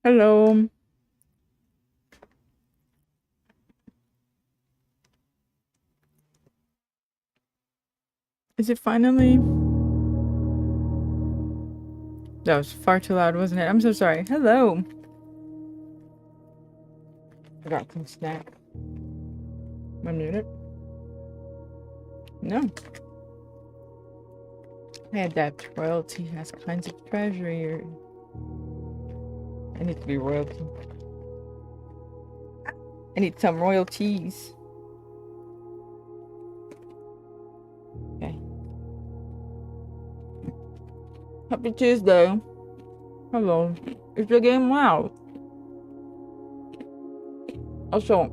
Hello. Is it finally? That was far too loud, wasn't it? I'm so sorry. Hello. I got some snack. Want to it? No. I had that royalty has kinds of treasure here. I need to be royalty. I need some royalties. Okay. Happy Tuesday. Hello. Is the game loud? Also,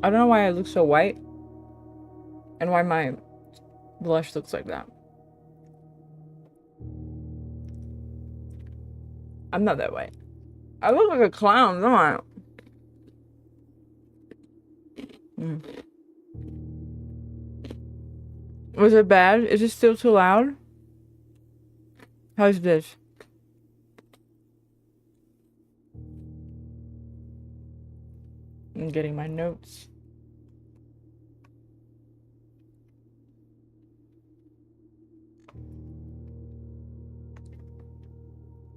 I don't know why I look so white and why my blush looks like that. I'm not that white. I look like a clown, don't I? Was it bad? Is it still too loud? How's this? I'm getting my notes.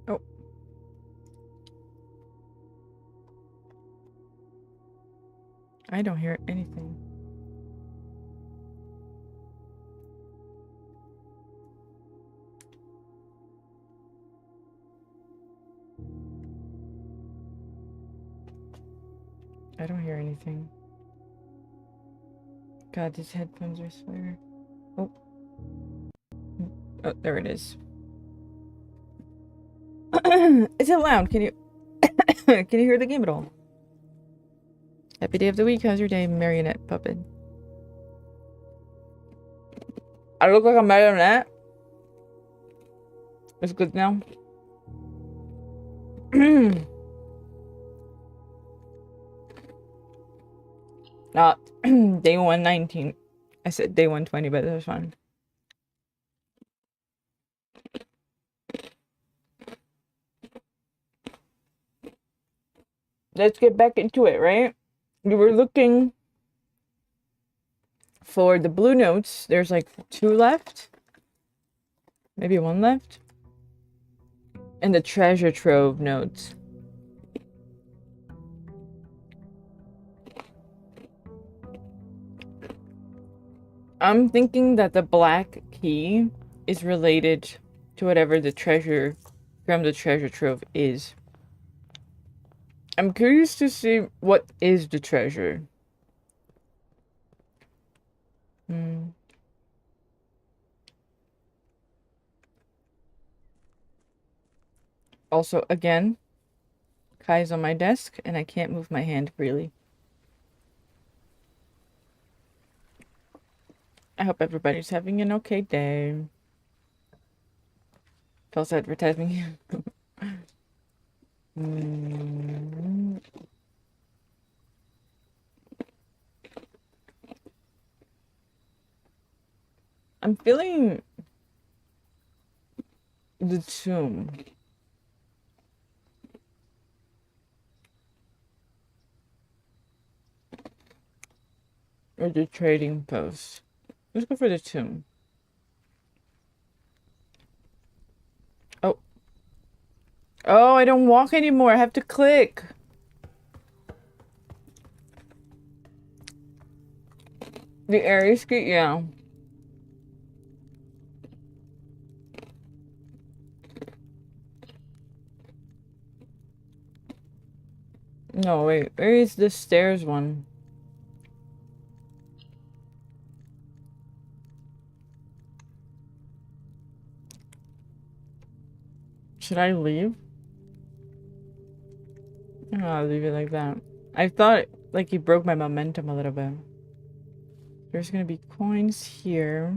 Oh. I don't hear anything. I don't hear anything. God, these headphones are swear. Oh. Oh, there it is. Is it loud? Can you can you hear the game at all? Happy day of the week. How's your day, marionette puppet? I look like a marionette. It's good now. Not day 119. I said day 120, but that was fine. Let's get back into it, right? You were looking for the blue notes. There's like 2 left. Maybe 1 left. And the treasure trove notes. I'm thinking that the black key is related to whatever the treasure from the treasure trove is. I'm curious to see what is the treasure. Also, again, Kai's on my desk and I can't move my hand freely. I hope everybody's having an okay day. False advertising. I'm feeling the tomb. Or the trading post. Let's go for the tomb. Oh. Oh, I don't walk anymore. I have to click. The area ski, yeah. No, wait. Where is the stairs one? Should I leave? I'll leave it like that. I thought like he broke my momentum a little bit. There's gonna be coins here.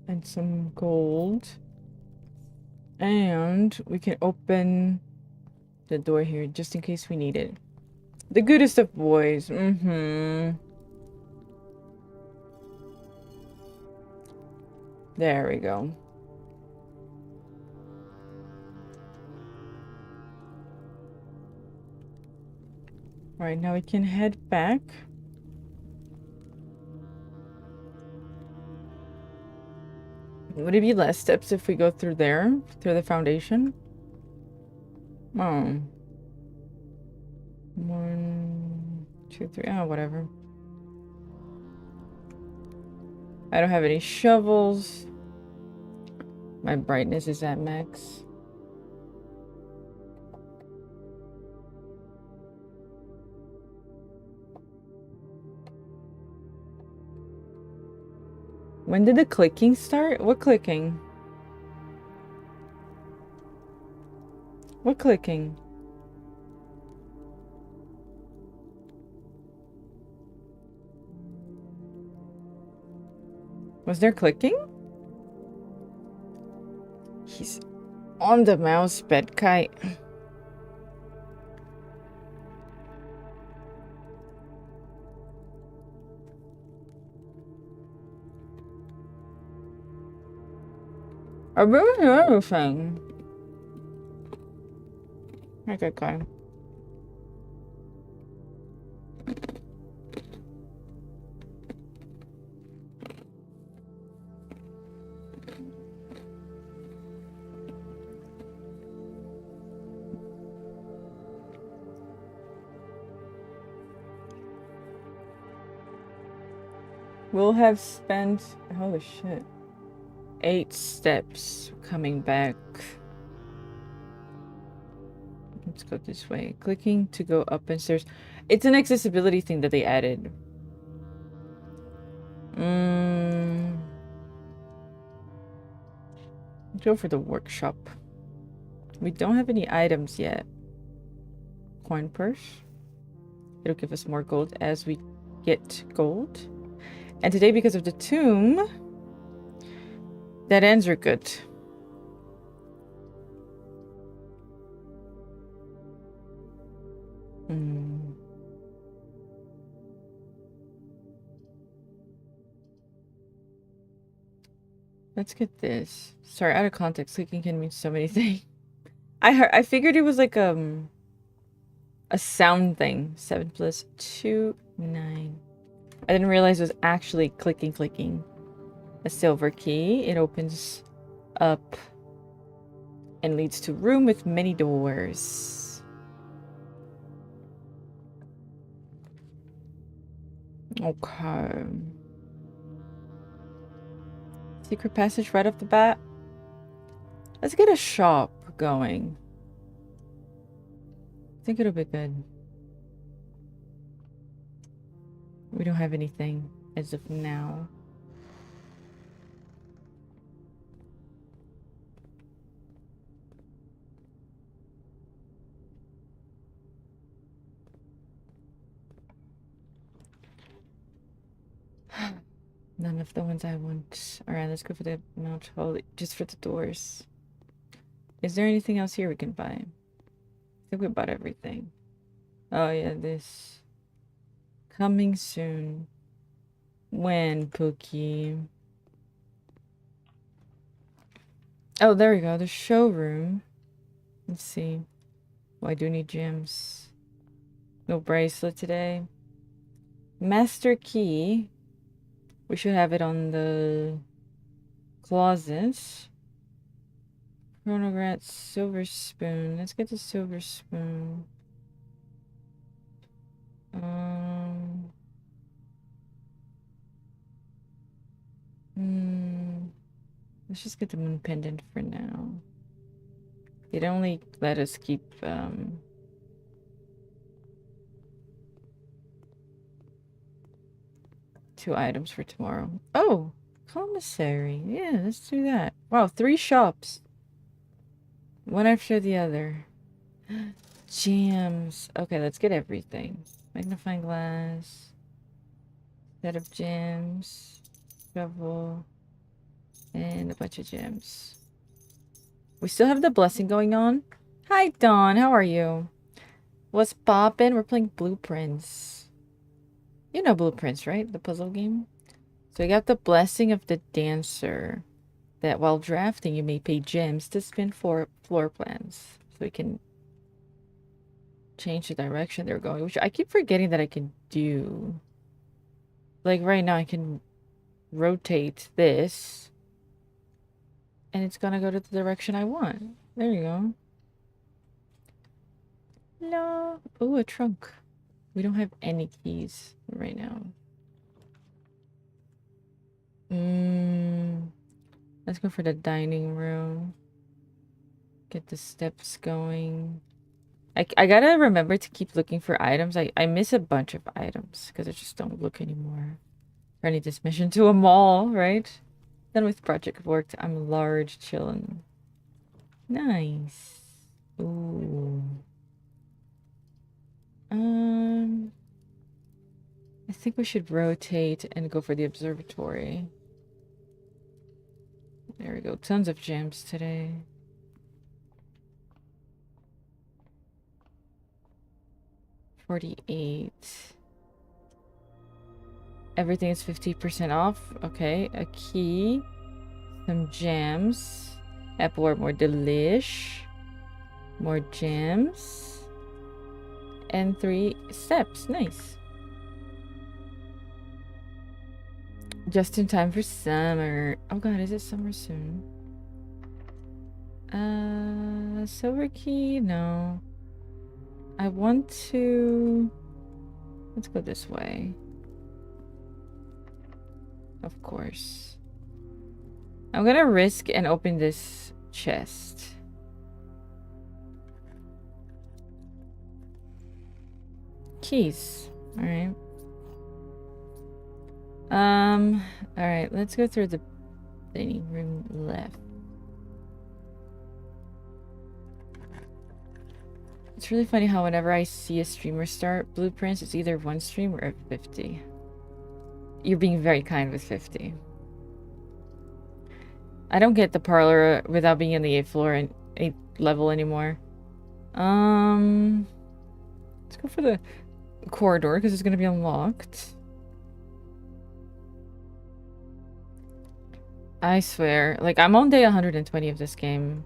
And some gold. And we can open the door here just in case we need it. The goodest of boys. There we go. Alright, now we can head back. Would it be less steps if we go through there? Through the foundation? Oh. 1, 2, 3. Oh, whatever. I don't have any shovels. My brightness is at max. When did the clicking start? What clicking? What clicking? Was there clicking? He's on the mouse bed kite. I really hear everything. Okay. We'll have spent, holy shit, 8 steps coming back. Let's go this way. Clicking to go up and stairs. It's an accessibility thing that they added. Go for the workshop. We don't have any items yet. Coin purse. It'll give us more gold as we get gold. And today, because of the tomb, dead ends are good. Let's get this. Sorry, out of context, clicking can mean so many things. I figured it was like a sound thing. 7 plus 2, 9. I didn't realize it was actually clicking. A silver key. It opens up and leads to a room with many doors. Okay. Secret passage right off the bat. Let's get a shop going. I think it'll be good. We don't have anything as of now. None of the ones I want. Alright, let's go for the Mount Holy. Just for the doors. Is there anything else here we can buy? I think we bought everything. Oh yeah, this. Coming soon. When, Pookie? Oh, there we go. The showroom. Let's see. Oh, I do need gems. No bracelet today. Master key. We should have it on the closet. Chronograph, silver spoon. Let's get the silver spoon. Let's just get the moon pendant for now. It only let us keep 2 items for tomorrow. Oh, commissary. Yeah, let's do that. Wow, 3 shops. One after the other. Gems. Okay, let's get everything. Magnifying glass. Set of gems. Shovel. And a bunch of gems. We still have the blessing going on. Hi, Dawn. How are you? What's poppin'? We're playing Blueprints. You know Blueprints, right? The puzzle game. So we got the blessing of the dancer. that while drafting, you may pay gems to spin floor plans. So we can change the direction they're going, which I keep forgetting that I can do. Like right now, I can rotate this, and it's gonna go to the direction I want. There you go. No. Oh, a trunk. We don't have any keys right now. Let's go for the dining room. Get the steps going. I gotta remember to keep looking for items. I miss a bunch of items because I just don't look anymore. I need this mission to a mall, right? Done with project work. I'm large chillin'. Nice. Ooh. I think we should rotate and go for the observatory. There we go. Tons of gems today. $48. Everything is 50% off. Okay, a key. Some gems. Apple or more delish. More gems. And 3 steps. Nice. Just in time for summer. Oh god, is it summer soon? Silver key? No. I want to... Let's go this way. Of course. I'm gonna risk and open this chest. Keys. Alright. Alright, let's go through the dining room left. It's really funny how whenever I see a streamer start blueprints, it's either one stream or 50. You're being very kind with 50. I don't get the parlor without being in the 8th floor and 8th level anymore. Let's go for the corridor because it's gonna be unlocked. I swear, like I'm on day 120 of this game.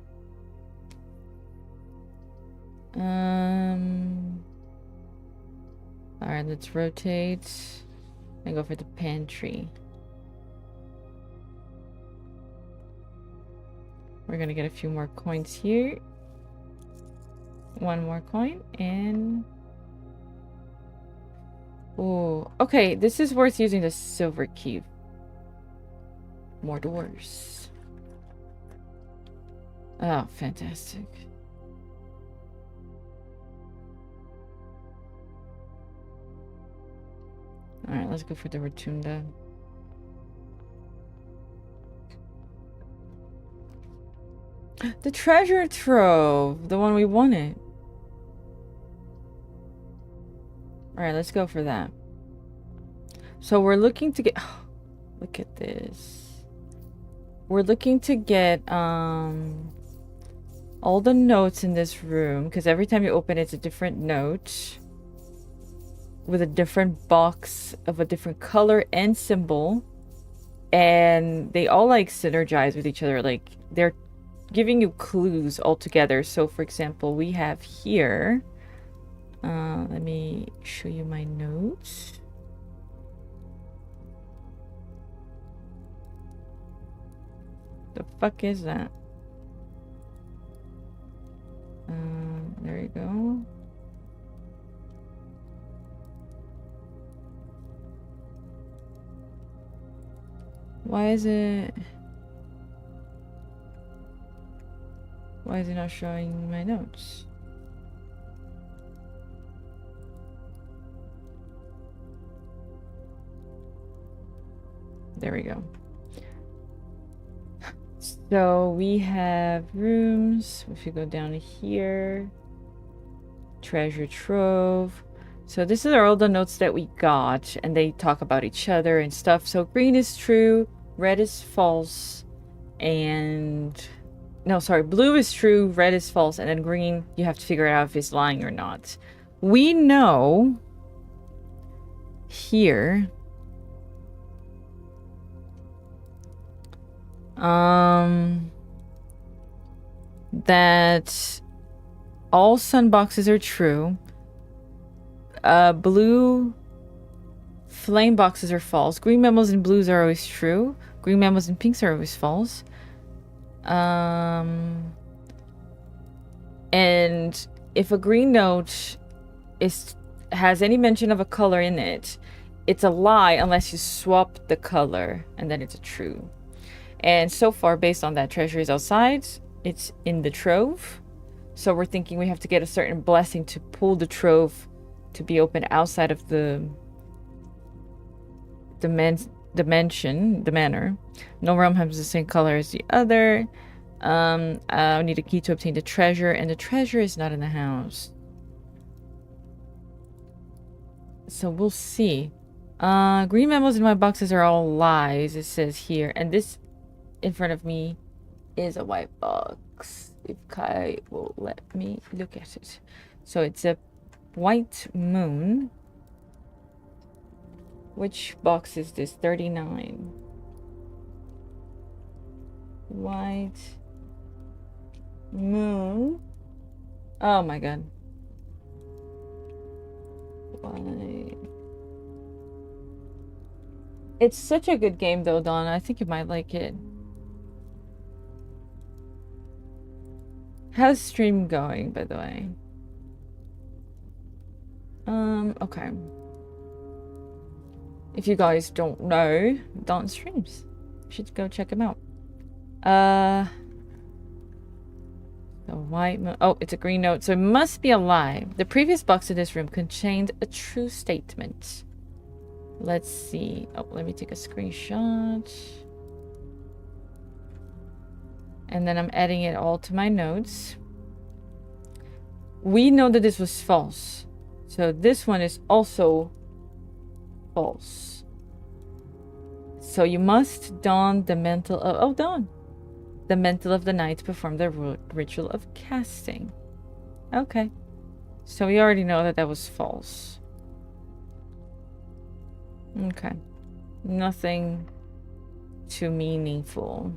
Alright, let's rotate and go for the pantry. We're gonna get a few more coins here. One more coin and... Oh, okay, this is worth using the silver key. More doors. Oh, fantastic. Alright, let's go for the rotunda. The treasure trove! The one we wanted. Alright, let's go for that. So we're looking to get... Oh, look at this. We're looking to get all the notes in this room, because every time you open it, it's a different note with a different box of a different color and symbol, and they all like synergize with each other. Like they're giving you clues all together. So for example, we have here, let me show you my notes. The fuck is that? There you go. Why is it not showing my notes? There we go. So we have rooms. If you go down here, treasure trove. So this is all the notes that we got, and they talk about each other and stuff. So green is true, red is false, and no, sorry, blue is true, red is false, and then green, you have to figure out if it's lying or not. We know here That all sun boxes are true. Blue flame boxes are false. Green memos and blues are always true. Green memos and pinks are always false. And if a green note has any mention of a color in it, it's a lie unless you swap the color, and then it's a true. And so far, based on that, treasure is outside. It's in the trove. So we're thinking we have to get a certain blessing to pull the trove to be open outside of the manor. No realm has the same color as the other. I need a key to obtain the treasure, and the treasure is not in the house. So we'll see. Green memos in my boxes are all lies, it says here. And this in front of me is a white box. If Kai will let me look at it. So it's a white moon. Which box is this? 39. White moon. Oh my god. White. It's such a good game though, Donna. I think you might like it. How's stream going, by the way? Okay. If you guys don't know, Don streams. You should go check him out. The white moon. Oh, it's a green note, so it must be a lie. The previous box in this room contained a true statement. Let's see. Oh, let me take a screenshot. And then I'm adding it all to my notes. We know that this was false. So this one is also false. So you must don the mantle of... Oh, don. The mantle of the night to perform the ritual of casting. Okay. So we already know that that was false. Okay. Nothing too meaningful.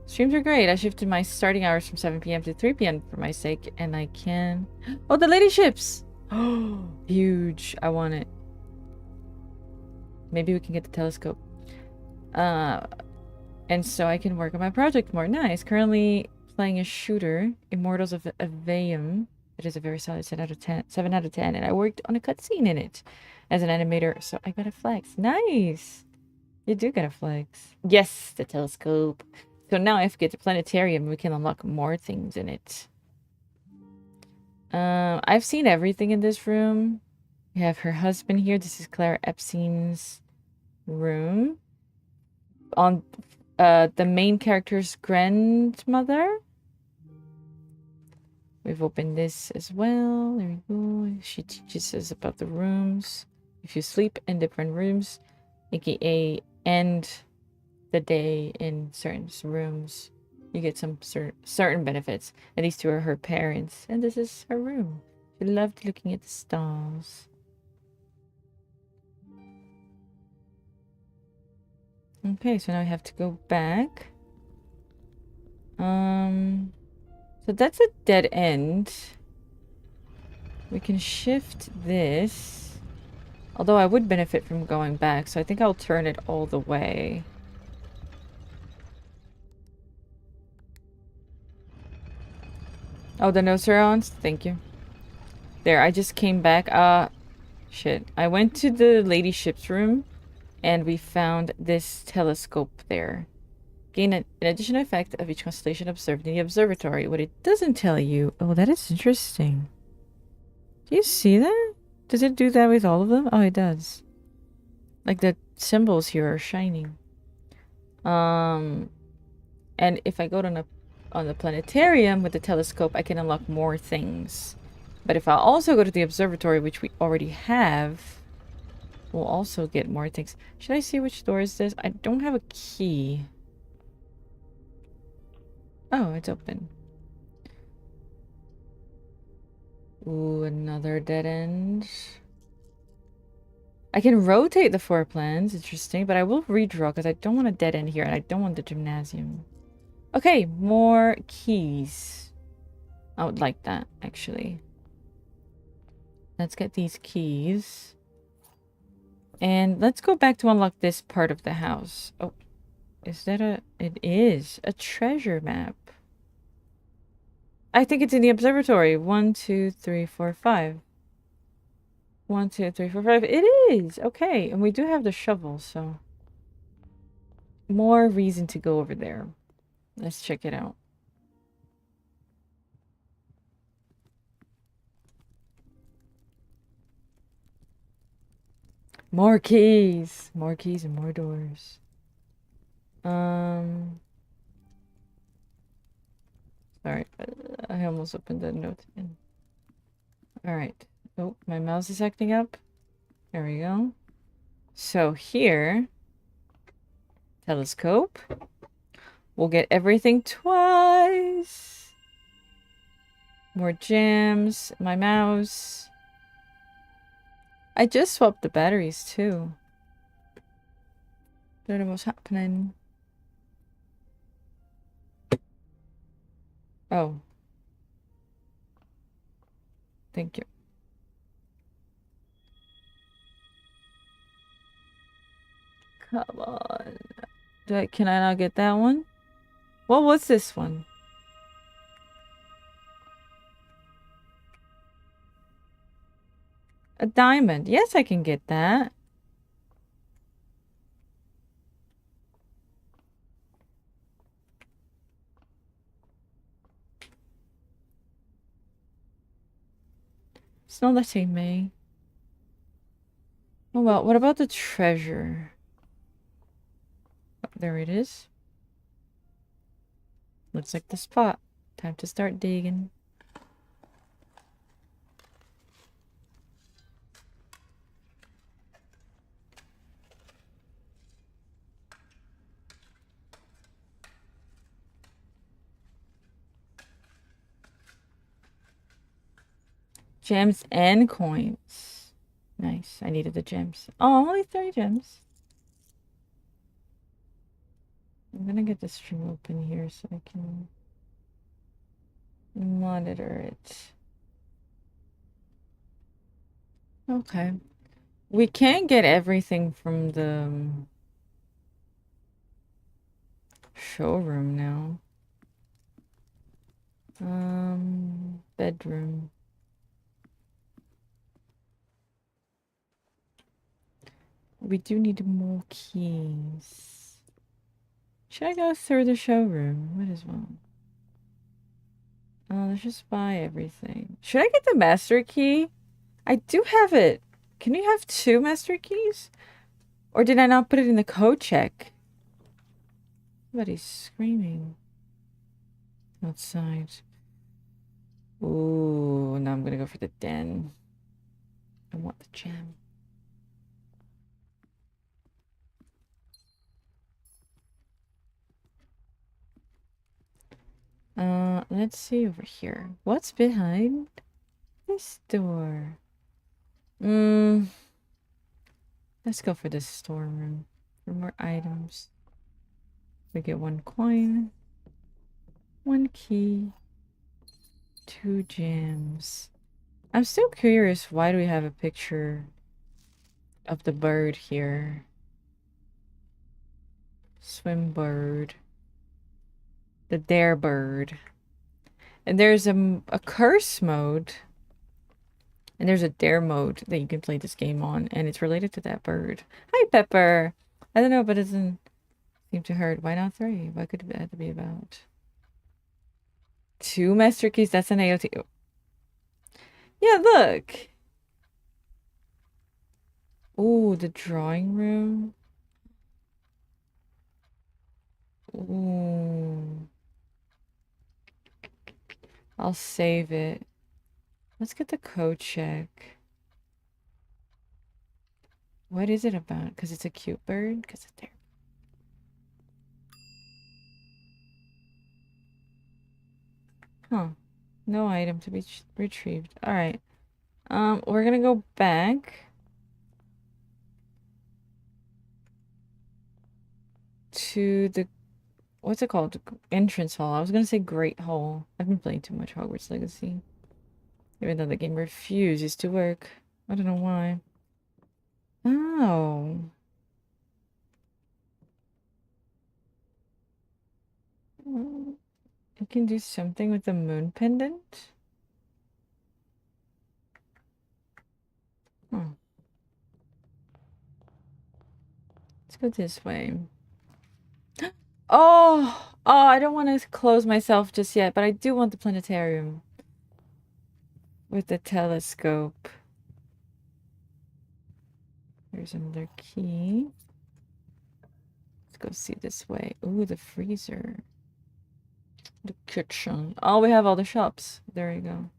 Streams are great. I shifted my starting hours from 7 p.m. to 3 p.m. for my sake, and I can... Oh, the lady ships! Oh, huge. I want it. Maybe we can get the telescope. And so I can work on my project more. Nice. Currently playing a shooter, Immortals of Aveum. It is a very solid 7 out of 10. 7 out of 10. And I worked on a cutscene in it as an animator, so I got a flex. Nice. You do get a flex. Yes, the telescope. So now if we get the planetarium, we can unlock more things in it. I've seen everything in this room. We have her husband here. This is Claire Epstein's room. On the main character's grandmother. We've opened this as well. There we go. She teaches us about the rooms. If you sleep in different rooms, aka end the day in certain rooms, you get some certain benefits. And these two are her parents. And this is her room. She loved looking at the stars. Okay, so now I have to go back. So that's a dead end. We can shift this. Although I would benefit from going back, so I think I'll turn it all the way. Oh, the no surrounds? Thank you. There, I just came back. Shit. I went to the lady ship's room, and we found this telescope there. Gain an additional effect of each constellation observed in the observatory. What it doesn't tell you... Oh, that is interesting. Do you see that? Does it do that with all of them? Oh, it does. Like the symbols here are shining. And if I go on the planetarium with the telescope, I can unlock more things. But if I also go to the observatory, which we already have, we'll also get more things. Should I see which door is this? I don't have a key. Oh, it's open. Ooh, another dead end. I can rotate the floor plans. Interesting. But I will redraw because I don't want a dead end here. And I don't want the gymnasium. Okay, more keys. I would like that, actually. Let's get these keys. And let's go back to unlock this part of the house. Oh, is that a... It is a treasure map. I think it's in the observatory. 1, 2, 3, 4, 5. 1, 2, 3, 4, 5. It is! Okay, and we do have the shovel, so... More reason to go over there. Let's check it out. More keys! More keys and more doors. Sorry, I almost opened the note. Alright. Oh, my mouse is acting up. There we go. So here... Telescope. We'll get everything twice. More gems. My mouse. I just swapped the batteries too. Don't know what's happening. Oh. Thank you. Come on. Can I not get that one? What was this one? A diamond. Yes, I can get that. It's not letting me. Oh well, what about the treasure? Oh, there it is. Looks like the spot. Time to start digging. Gems and coins. Nice. I needed the gems. Oh, only 3 gems. I'm gonna get the stream open here so I can monitor it. Okay. We can get everything from the showroom now. Bedroom. We do need more keys. Should I go through the showroom? What is wrong? Oh, let's just buy everything. Should I get the master key? I do have it. Can you have 2 master keys? Or did I not put it in the code check? Somebody's screaming outside. Ooh, now I'm gonna go for the den. I want the gem. Let's see over here. What's behind this door? Let's go for this storeroom for more items. We get 1 coin, 1 key, 2 gems. I'm still curious, why do we have a picture of the bird here? Swim bird. The dare bird. And there's a curse mode. And there's a dare mode that you can play this game on. And it's related to that bird. Hi, Pepper! I don't know, but it doesn't seem to hurt. Why not 3? What could it have to be about? 2 master keys? That's an AOT. Yeah, look! Ooh, the drawing room. Ooh. I'll save it. Let's get the code check. What is it about? Because it's a cute bird? Because it's there. Huh. No item to be retrieved. Alright. We're gonna go back. to the, what's it called? Entrance hall. I was gonna say Great Hall. I've been playing too much Hogwarts Legacy. Even though the game refuses to work. I don't know why. Oh. I can do something with the moon pendant? Oh. Let's go this way. Oh! Oh, I don't want to close myself just yet, but I do want the planetarium. With the telescope. There's another key. Let's go see this way. Ooh, the freezer. The kitchen. Oh, we have all the shops. There you go.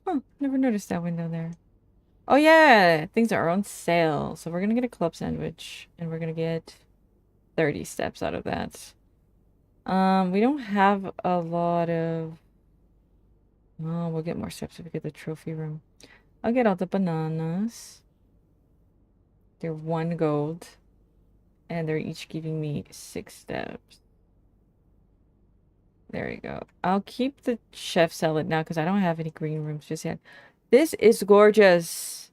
Huh, never noticed that window there. Oh yeah, things are on sale. So we're gonna get a club sandwich. And we're gonna get 30 steps out of that. We don't have a lot of... Oh, we'll get more steps if we get the trophy room. I'll get all the bananas. They're 1 gold. And they're each giving me 6 steps. There you go. I'll keep the chef salad now because I don't have any green rooms just yet. This is gorgeous.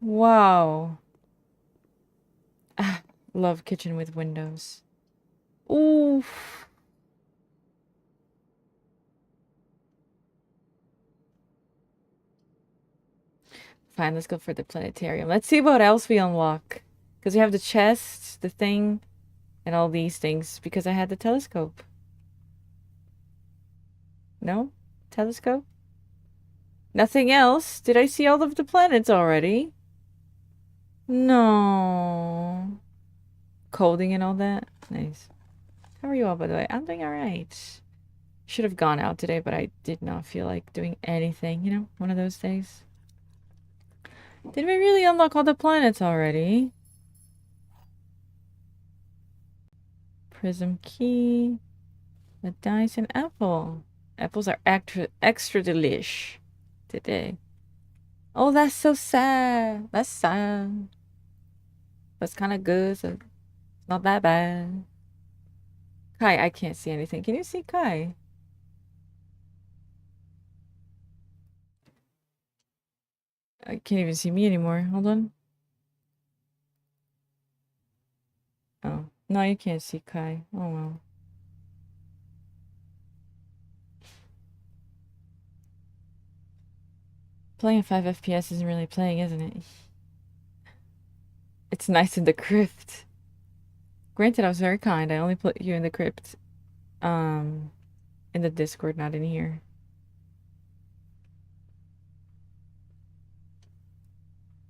Wow. Ah, love kitchen with windows. Oof. Fine, let's go for the planetarium. Let's see what else we unlock. Because we have the chest, the thing, and all these things. Because I had the telescope. No? Telescope? Nothing else? Did I see all of the planets already? No. Coding and all that? Nice. How are you all, by the way? I'm doing alright. Should have gone out today, but I did not feel like doing anything. You know, one of those days. Did we really unlock all the planets already? Prism key. The dice and apple. Apples are extra delish today. Oh, that's so sad. That's sad. That's kind of good, so not that bad. Kai, I can't see anything. Can you see Kai? I can't even see me anymore. Hold on. Oh, no, you can't see Kai. Oh, well. Playing 5 FPS isn't really playing, isn't it? It's nice in the crypt. Granted, I was very kind. I only put you in the crypt. In the Discord, not in here.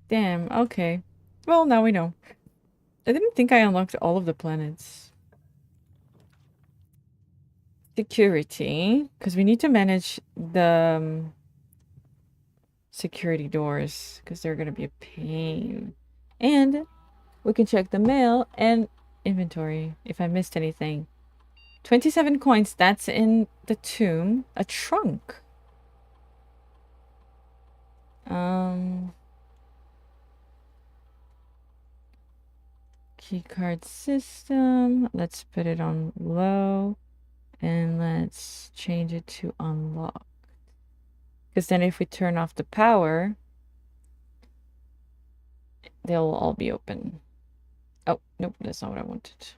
Damn, okay. Well, now we know. I didn't think I unlocked all of the planets. Security. Because we need to manage the security doors. Because they're going to be a pain. And we can check the mail and inventory if I missed anything. 27 coins. That's in the tomb. A trunk. Keycard system. Let's put it on low. And let's change it to unlock. Because then if we turn off the power, they'll all be open. Oh, nope, that's not what I wanted.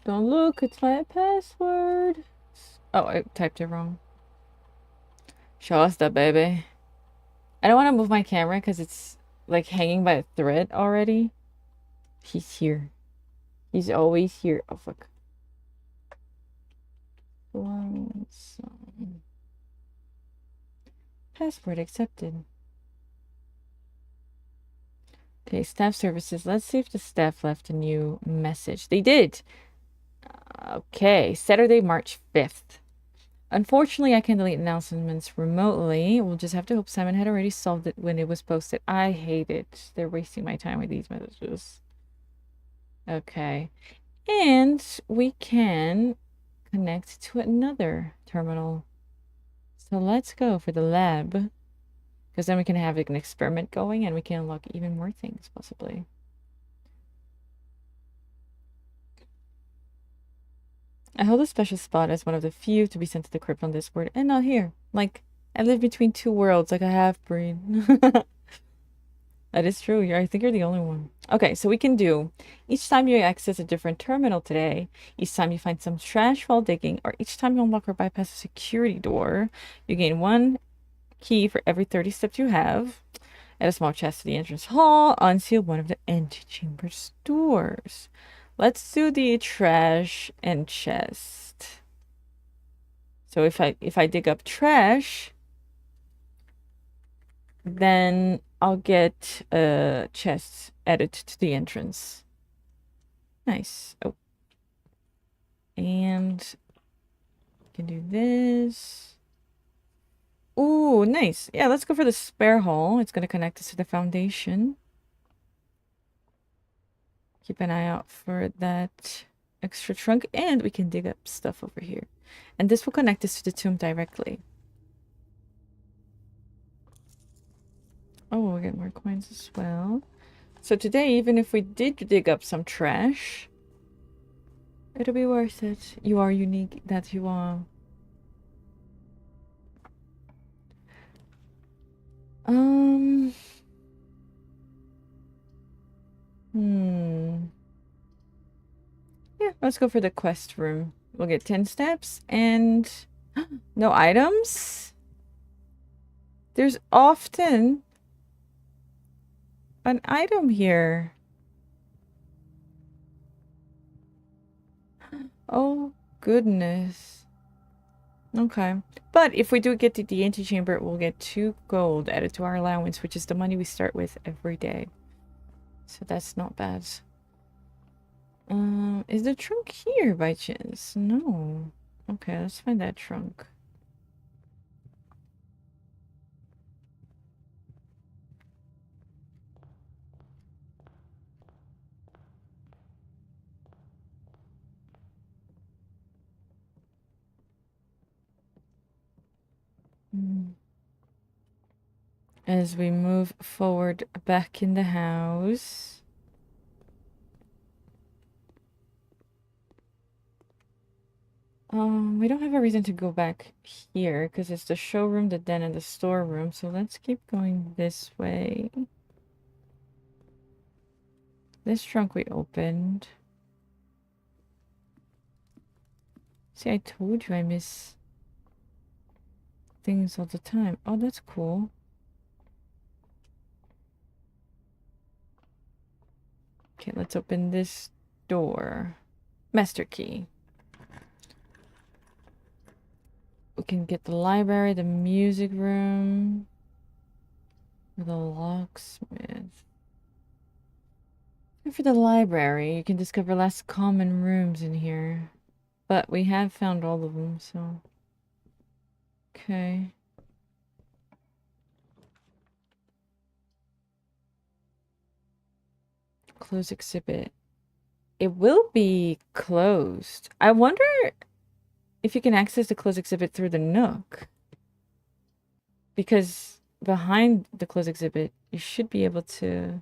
Don't look, it's my password. Oh, I typed it wrong. Show us the baby. I don't want to move my camera because it's like hanging by a thread already. He's here. He's always here. Oh, fuck. Passport accepted. Okay, staff services. Let's see if the staff left a new message. They did. Okay, Saturday, March 5th. Unfortunately, I can delete announcements remotely. We'll just have to hope Simon had already solved it when it was posted. I hate it. They're wasting my time with these messages. Okay. And we can connect to another terminal. So let's go for the lab. Because then we can have an experiment going and we can unlock even more things, possibly. I hold a special spot as one of the few to be sent to the crypt on this world, and not here. Like, I live between two worlds, like a half-breed. That is true. I think you're the only one. Okay, so we can do each time you access a different terminal today, each time you find some trash while digging, or each time you unlock or bypass a security door, you gain 1 key for every 30 steps you have. Add a small chest to the entrance hall. Unseal one of the antechamber doors. Let's do the trash and chest. So if I dig up trash, then I'll get a chest added to the entrance. Nice. Oh. And can do this. Ooh, nice. Yeah, let's go for the spare hole. It's going to connect us to the foundation. Keep an eye out for that extra trunk, and we can dig up stuff over here. And this will connect us to the tomb directly. Oh, we'll get more coins as well. So today, even if we did dig up some trash, it'll be worth it. You are unique, that you are. Yeah, let's go for the quest room. We'll get 10 steps and no items. There's often an item here. Oh, goodness. Okay. But if we do get to the antechamber, we'll get 2 gold added to our allowance, which is the money we start with every day. So that's not bad. Is the trunk here by chance? No. Okay, let's find that trunk. As we move forward back in the house. We don't have a reason to go back here because it's the showroom, the den, and the storeroom. So let's keep going this way. This trunk we opened. See, I told you I miss things all the time. Oh, that's cool. Okay, let's open this door. Master key. We can get the library, the music room, the locksmith. And for the library, you can discover less common rooms in here. But we have found all of them, so... Okay. Close exhibit. It will be closed. I wonder if you can access the closed exhibit through the Nook. Because behind the closed exhibit, you should be able to...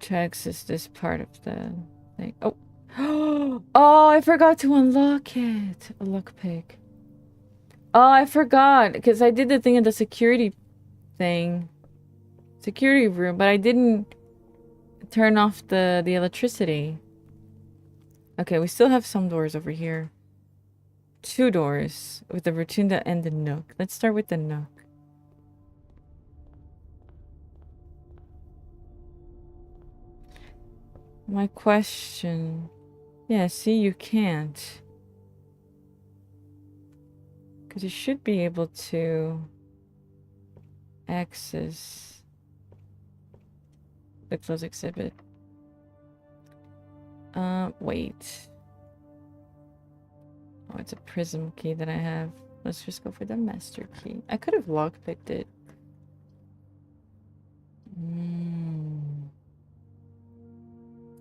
access this part of the thing. Oh! Oh, I forgot to unlock it. A lockpick. Oh, I forgot. Because I did the thing in the security thing. Security room, but I didn't turn off the electricity. Okay, we still have some doors over here. 2 doors with the rotunda and the Nook. Let's start with the Nook. My question... Yeah, see, you can't. Because you should be able to access the closed exhibit. Wait. Oh, it's a prism key that I have. Let's just go for the master key. I could have lockpicked it.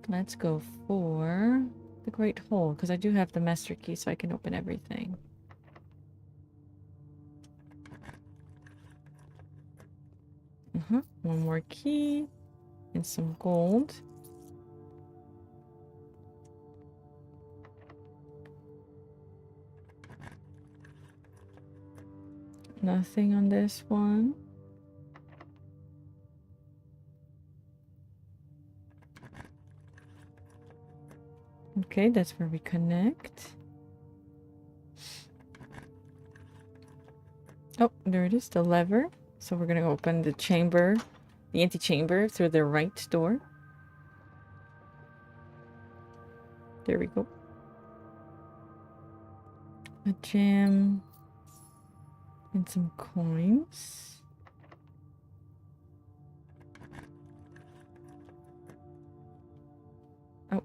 Let's go for the Great Hole, because I do have the master key, so I can open everything. One more key and some gold. Nothing on this one. Okay, that's where we connect. Oh, there it is, the lever. So we're gonna open the chamber, the antechamber, through the right door. There we go. A gem and some coins. Oh,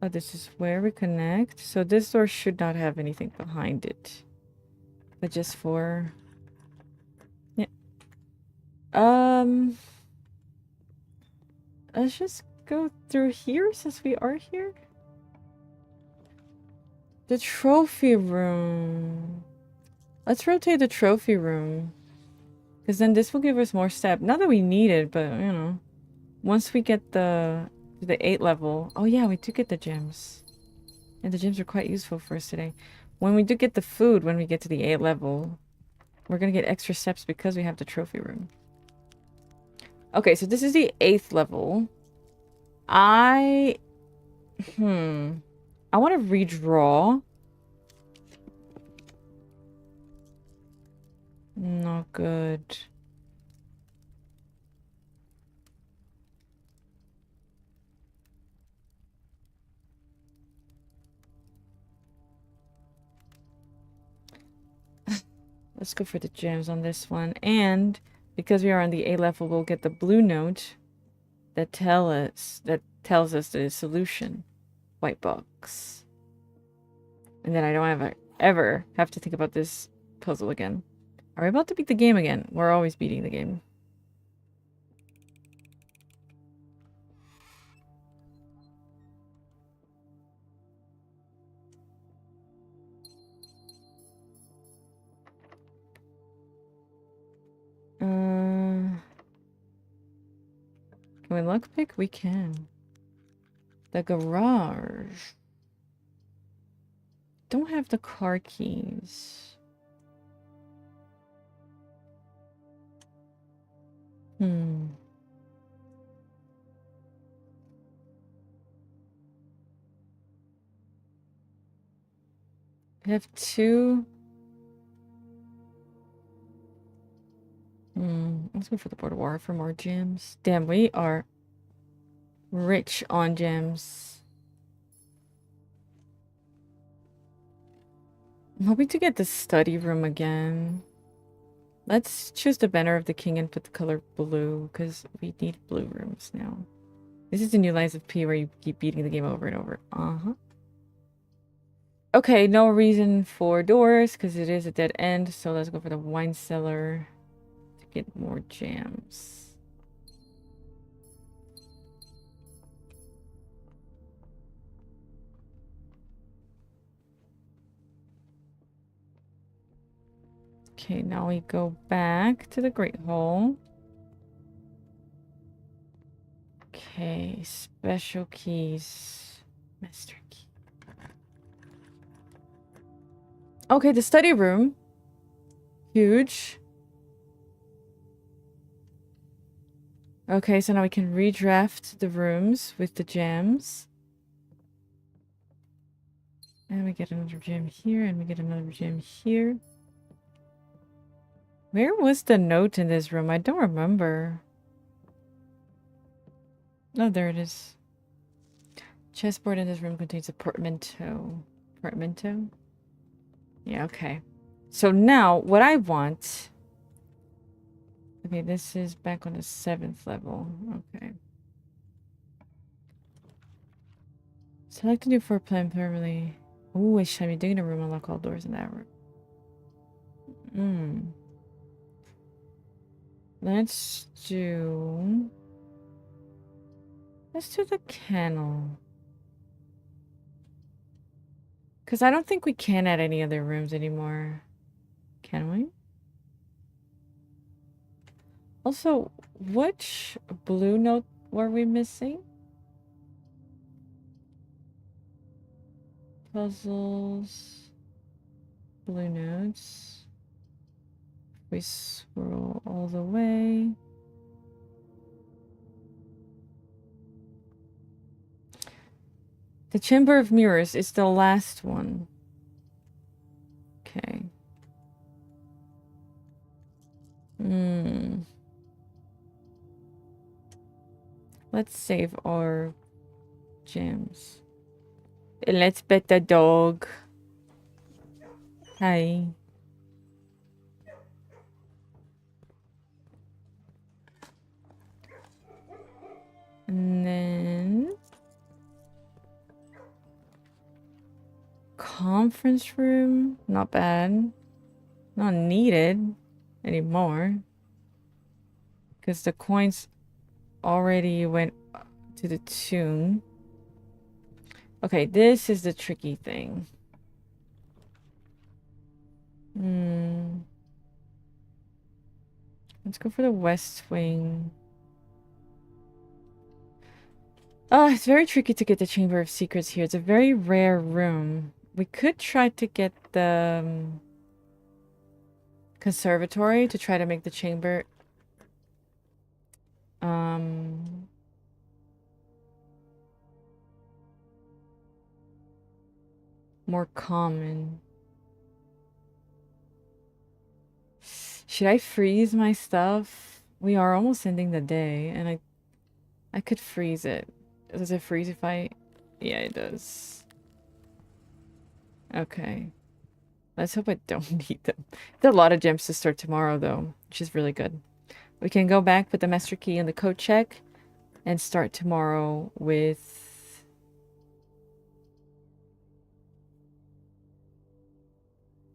this is where we connect. So this door should not have anything behind it. But just for... Yeah. Let's just go through here since we are here. The trophy room. Let's rotate the trophy room. Because then this will give us more step. Not that we need it, but, you know. Once we get the 8 level... Oh yeah, we do get the gems. And the gems are quite useful for us today. When we do get the food, when we get to the 8 level, we're going to get extra steps because we have the trophy room. Okay, so this is the 8th level. I want to redraw. Not good. Let's go for the gems on this one. And because we are on the A level, we'll get the blue note that tells us the solution. White box. And then I don't ever have to think about this puzzle again. Are we about to beat the game again? We're always beating the game. Can we lockpick? We can. The garage. Don't have the car keys. We have 2. Let's go for the board of war for more gems. Damn, we are rich on gems. I'm hoping to get the study room again. Let's choose the banner of the king and put the color blue, because we need blue rooms now. This is the new Lines of P where you keep beating the game over and over. Okay, no reason for doors, because it is a dead end, so let's go for the wine cellar to get more gems. Okay, now we go back to the Great Hall. Okay, special keys. Master key. Okay, the study room. Huge. Okay, so now we can redraft the rooms with the gems. And we get another gem here, and we get another gem here. Where was the note in this room? I don't remember. Oh, there it is. Chessboard in this room contains a portmanteau. Portmanteau? Yeah, okay. So now, what I want... Okay, this is back on the 7th level. Okay. Select a new floor plan permanently. Ooh, each time you dig in a room, unlock all doors in that room. Let's do... Let's do the kennel. Because I don't think we can add any other rooms anymore. Can we? Also, which blue note were we missing? Puzzles. Blue notes. We scroll all the way. The Chamber of Mirrors is the last one. Okay. Let's save our gems. Let's pet the dog. Hi. And then conference room, not bad. Not needed anymore. Because the coins already went to the tomb. Okay, this is the tricky thing. Let's go for the west wing. Oh, it's very tricky to get the Chamber of Secrets here. It's a very rare room. We could try to get the conservatory to try to make the chamber more common. Should I freeze my stuff? We are almost ending the day, and I could freeze it. Does it freeze if I... Yeah, it does. Okay. Let's hope I don't need them. There's a lot of gems to start tomorrow, though, which is really good. We can go back, put the master key in the code check, and start tomorrow with...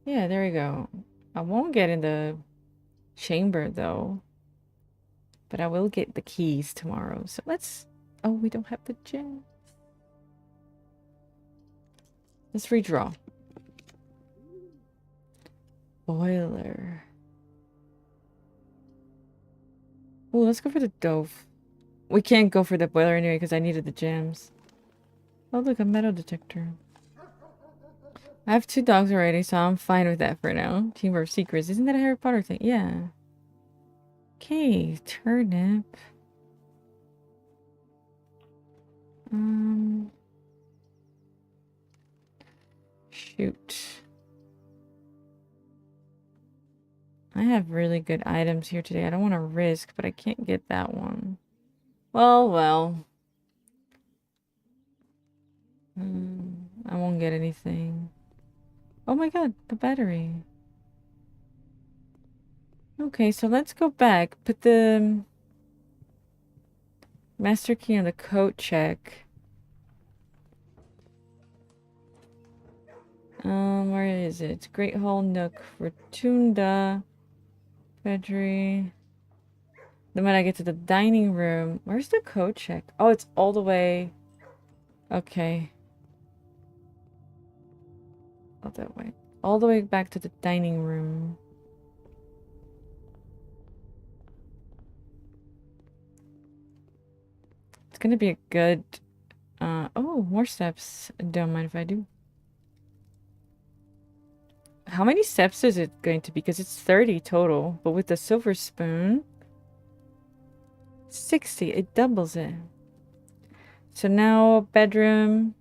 Yeah, there we go. I won't get in the chamber, though. But I will get the keys tomorrow. So let's... Oh, we don't have the gem. Let's redraw. Boiler. Oh, let's go for the dove. We can't go for the boiler anyway because I needed the gems. Oh, look, a metal detector. I have 2 dogs already, so I'm fine with that for now. Chamber of Secrets. Isn't that a Harry Potter thing? Yeah. Okay, turnip. Shoot. I have really good items here today. I don't want to risk, but I can't get that one. Well. I won't get anything. Oh my god, the battery. Okay, so let's go back. Put the master key on the code check. Where is it? Great Hall, Nook, Rotunda, Bedry. Then when I get to the dining room, where's the code check? Oh, it's all the way. Okay. Not that way. All the way back to the dining room. It's gonna be a good... oh, more steps. Don't mind if I do. How many steps is it going to be? Because it's 30 total. But with the silver spoon... 60. It doubles it. So now, bedroom...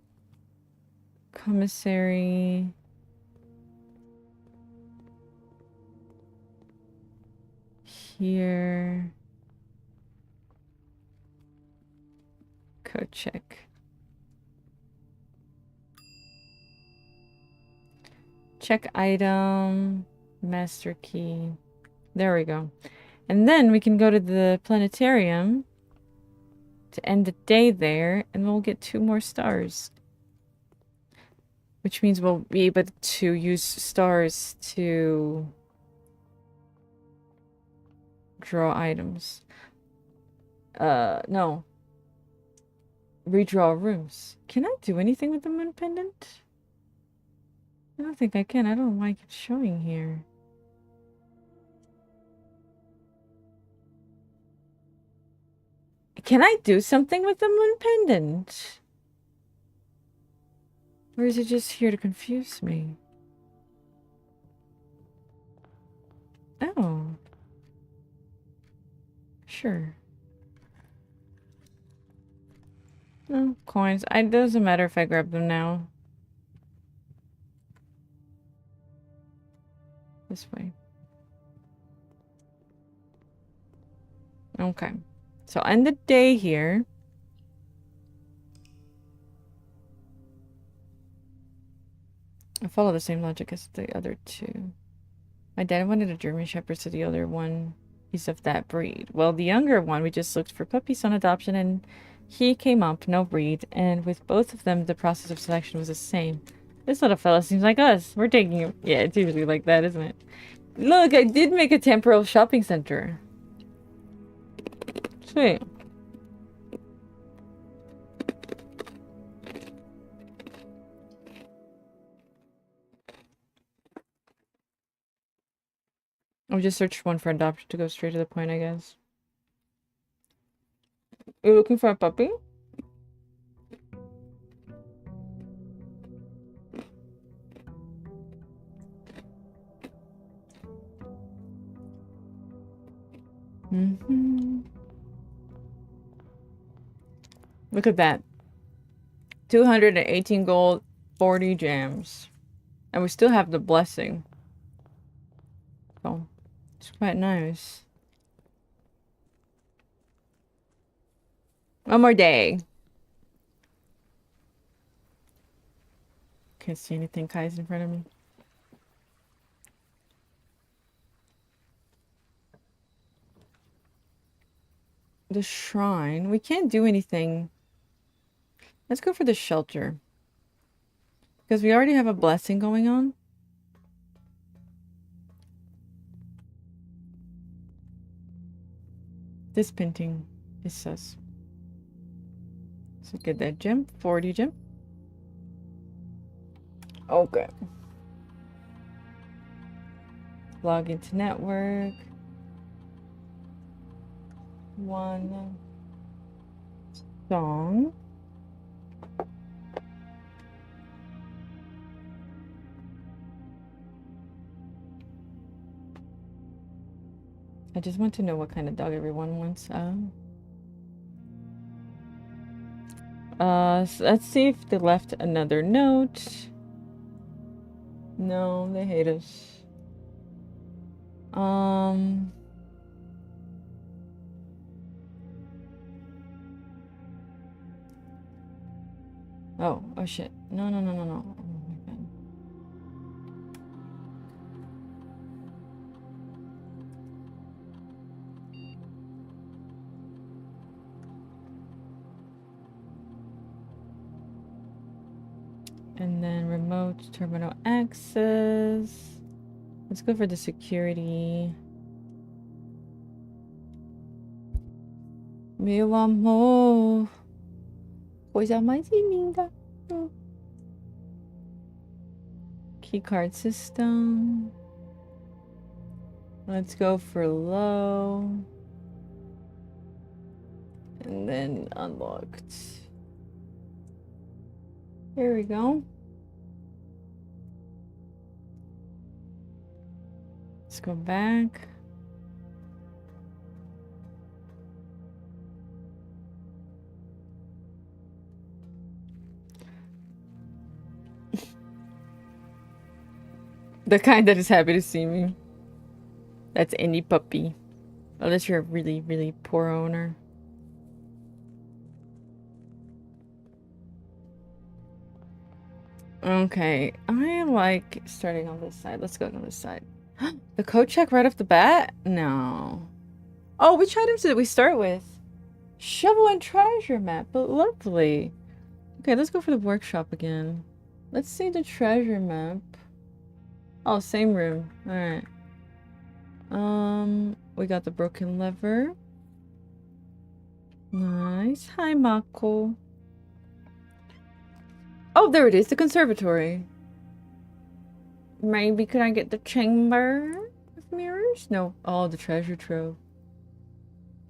Commissary... Here... Code check. Check item. Master key. There we go. And then we can go to the planetarium to end the day there, and we'll get 2 more stars. Which means we'll be able to use stars to draw items. No. Redraw rooms. Can I do anything with the moon pendant? I don't think I can. I don't like it showing here. Can I do something with the moon pendant? Or is it just here to confuse me? Oh. Sure. No, coins. It doesn't matter if I grab them now. This way. Okay. So end the day here. I follow the same logic as the other two. My dad wanted a German Shepherd, so the other one is of that breed. Well, the younger one, we just looked for puppies on adoption, and he came up, no breed. And with both of them, the process of selection was the same. This little fella seems like us. We're taking him. Yeah, it's usually like that, isn't it? Look, I did make a temporal shopping center. Sweet. I'll just search one for adoption to go straight to the point, I guess. You're looking for a puppy? Look at that. 218 gold, 40 gems. And we still have the blessing. So, it's quite nice. One more day. Can't see anything. Kai's in front of me. The shrine. We can't do anything. Let's go for the shelter. Because we already have a blessing going on. This painting is sus. So get that gem. 40 gem. Okay. Log into network. One song. I just want to know what kind of dog everyone wants. So let's see if they left another note. No, they hate us. Oh shit. No. Oh my god. And then remote terminal access. Let's go for the security. Meu amor. Coisa mais linda. Keycard system. Let's go for low. And then unlocked. Here we go. Let's go back. The kind that is happy to see me. That's any puppy. Unless you're a really, really poor owner. Okay, I like starting on this side. Let's go on this side. The code check right off the bat? No. Oh, which items did we start with? Shovel and treasure map, but lovely. Okay, let's go for the workshop again. Let's see the treasure map. Oh, same room. Alright. We got the broken lever. Nice. Hi, Mako. Oh, there it is, the conservatory. Maybe could I get the chamber of mirrors? No. Oh, the treasure trove.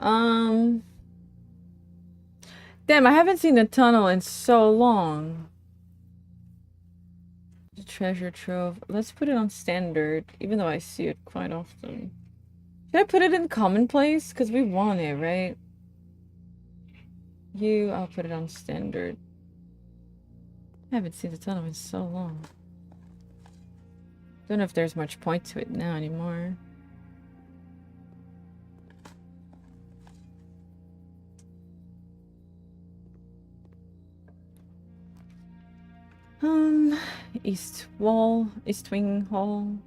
Damn, I haven't seen the tunnel in so long. The treasure trove. Let's put it on standard, even though I see it quite often. Should I put it in commonplace? Because we want it, right? I'll put it on standard. I haven't seen the tunnel in so long. Don't know if there's much point to it now anymore. East wall, east wing hall.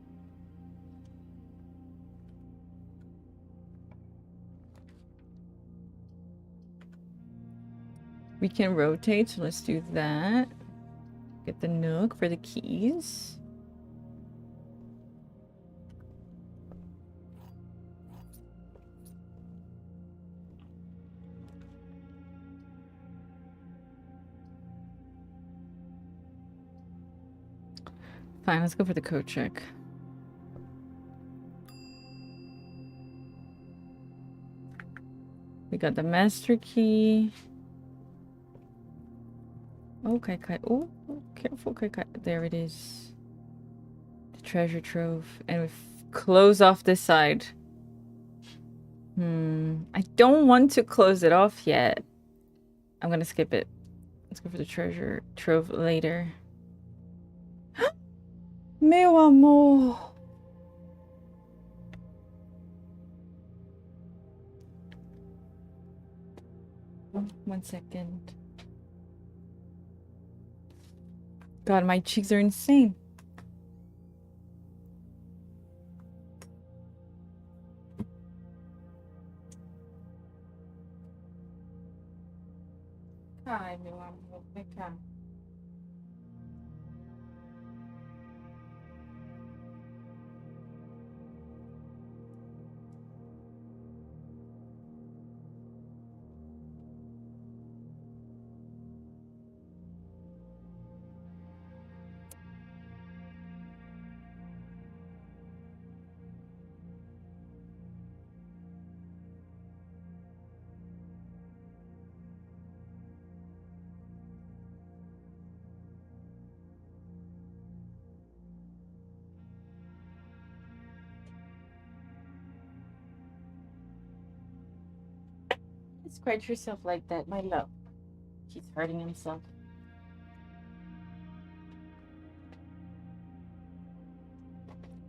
We can rotate, so let's do that. Get the nook for the keys. Fine, let's go for the code check. We got the master key. Oh, Kai Kai. Oh, careful, Kai Kai. There it is. The treasure trove. And we close off this side. I don't want to close it off yet. I'm gonna skip it. Let's go for the treasure trove later. Meu amor. Oh, 1 second. God, my cheeks are insane. Ai, meu amor, vem cá. Scratch yourself like that, my love. He's hurting himself.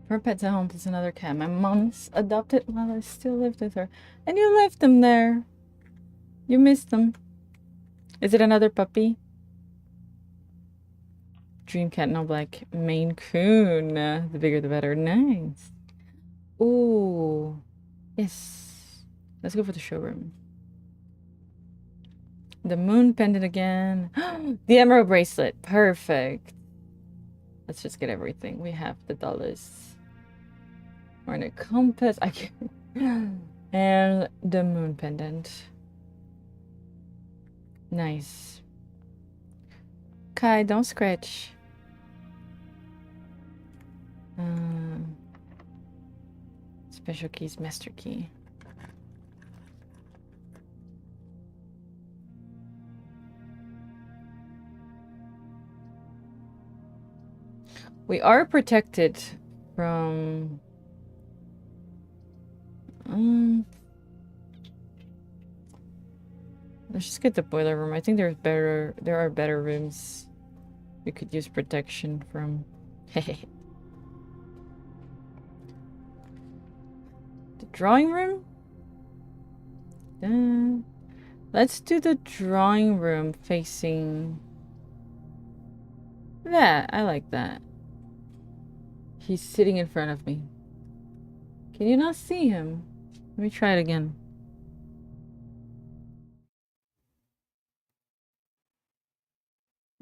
Her pet's at home plus another cat. My mom's adopted while I still lived with her. And you left them there. You missed them. Is it another puppy? Dream cat, no black. Maine Coon. The bigger the better. Nice. Ooh. Yes. Let's go for the showroom. The moon pendant again. The emerald bracelet. Perfect. Let's just get everything. We have the dollars. Or a compass. I can't. And the moon pendant. Nice. Kai, don't scratch. Special keys, master key. We are protected from let's just get the boiler room. I think there are better rooms we could use protection from. The drawing room? Let's do the drawing room facing that. I like that. He's sitting in front of me. Can you not see him? Let me try it again.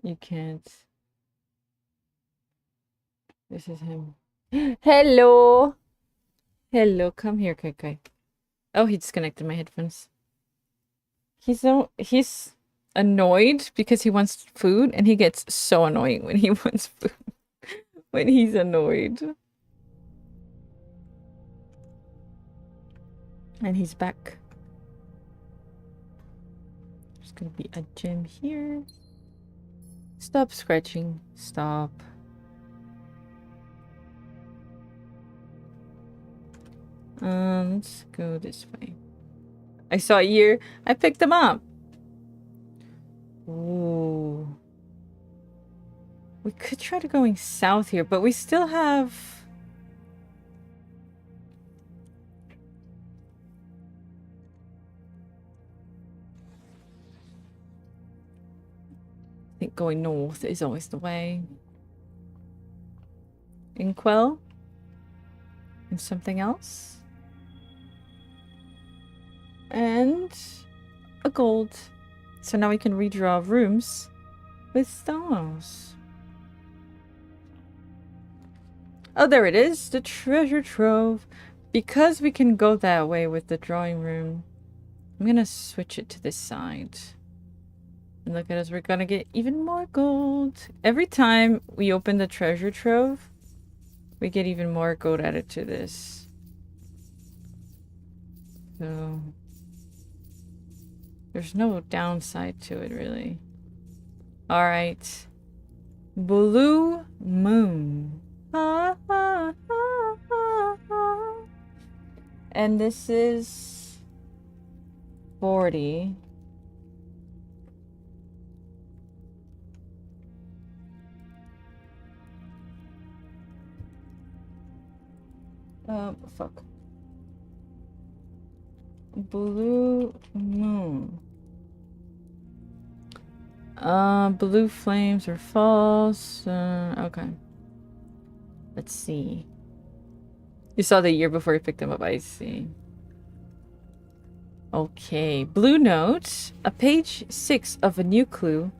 You can't. This is him. Hello. Hello. Come here, Kai. Oh, he disconnected my headphones. He's annoyed because he wants food, and he gets so annoying when he wants food. When he's annoyed. And he's back. There's gonna be a gem here. Stop scratching. Stop. Let's go this way. I saw a year. I picked them up. Ooh. We could try to going south here, but we still have... I think going north is always the way. Inkwell? And something else? And a gold. So now we can redraw rooms with stars. Oh, there it is. The treasure trove. Because we can go that way with the drawing room, I'm gonna switch it to this side. And look at us. We're gonna get even more gold. Every time we open the treasure trove, we get even more gold added to this. So... there's no downside to it, really. Alright. Blue moon. And this is 40. Fuck. Blue moon. Blue flames are false. Okay. Let's see. You saw the year before you picked them up, I see. Okay. Blue note. A page 6 of a new clue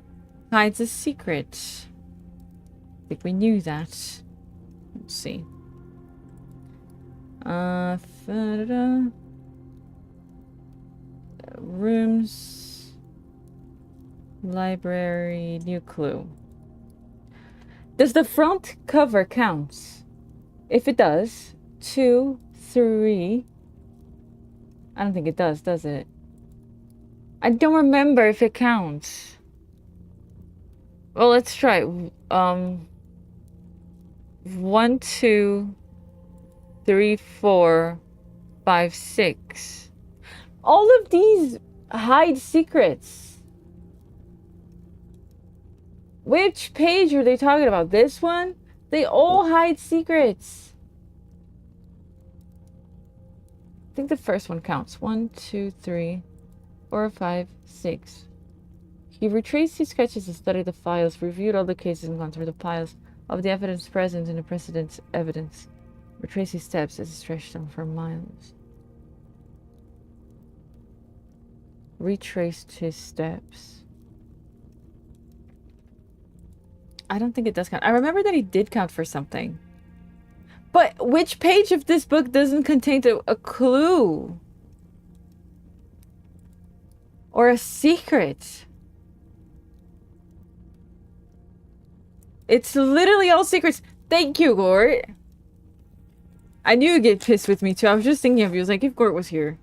hides a secret. I think we knew that. Let's see. Rooms. Library. New clue. Does the front cover count? If it does, 2, 3. I don't think it does it? I don't remember if it counts. Well, let's try. 1, 2, 3, 4, 5, 6. All of these hide secrets. Which page are they talking about? This one? They all hide secrets. I think the first one counts. 1, 2, 3, 4, 5, 6. He retraced his sketches and studied the files, reviewed all the cases and gone through the piles of the evidence present in the precedent's evidence. Retraced his steps as he stretched them for miles. Retraced his steps. I don't think it does count. I remember that he did count for something. But which page of this book doesn't contain a clue? Or a secret? It's literally all secrets. Thank you, Gort. I knew you'd get pissed with me too. I was just thinking of you. I was like, if Gort was here.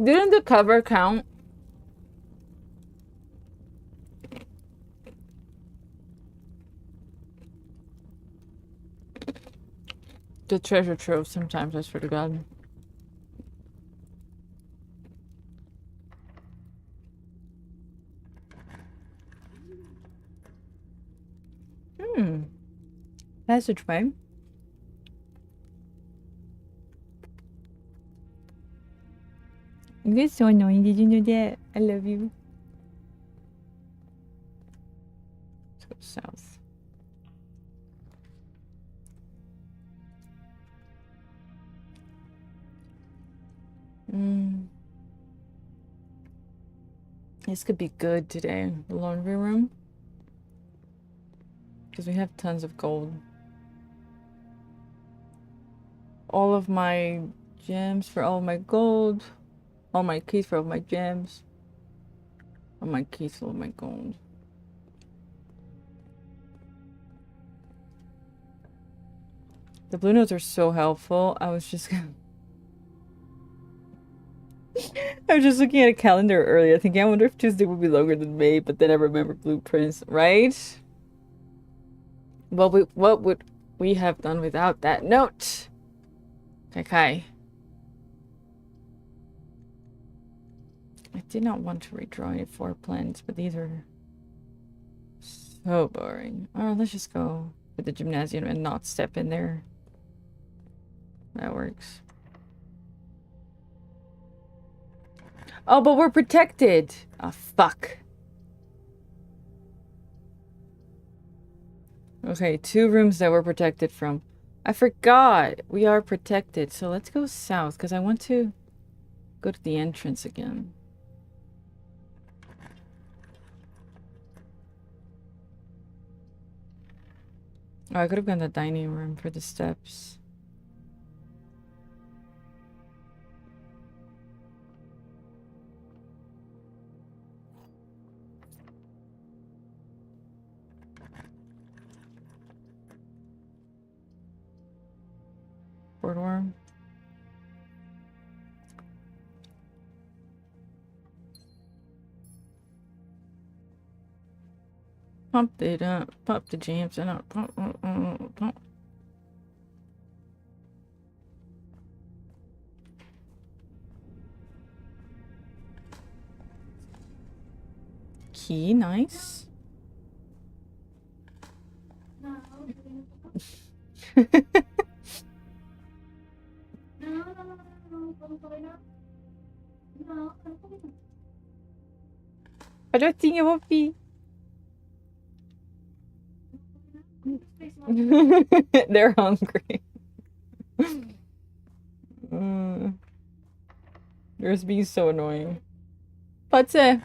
Didn't the cover count? The treasure trove sometimes, I swear to God. Passageway. You get so annoying. Did you know that? I love you. Let's go south. This could be good today. The laundry room. Because we have tons of gold. All of my gems for all my gold. All my keys for all my gems. All my keys for all my gold. The blue notes are so helpful. I was just gonna... I was just looking at a calendar earlier thinking, I wonder if Tuesday would be longer than May, but then I remember blueprints, right? Well, what would we have done without that note? Okay. I did not want to redraw any floor plans, but these are so boring. Alright, let's just go with the gymnasium and not step in there. That works. Oh, but we're protected! Oh, fuck. Okay, 2 rooms that we're protected from. I forgot! We are protected, so let's go south, because I want to go to the entrance again. Oh, I could have gone to the dining room for the steps. Boardworm. Pump it up, pump the jams and up, pump. Key, nice. I don't think it will be. They're hungry. They're just being so annoying. What's it?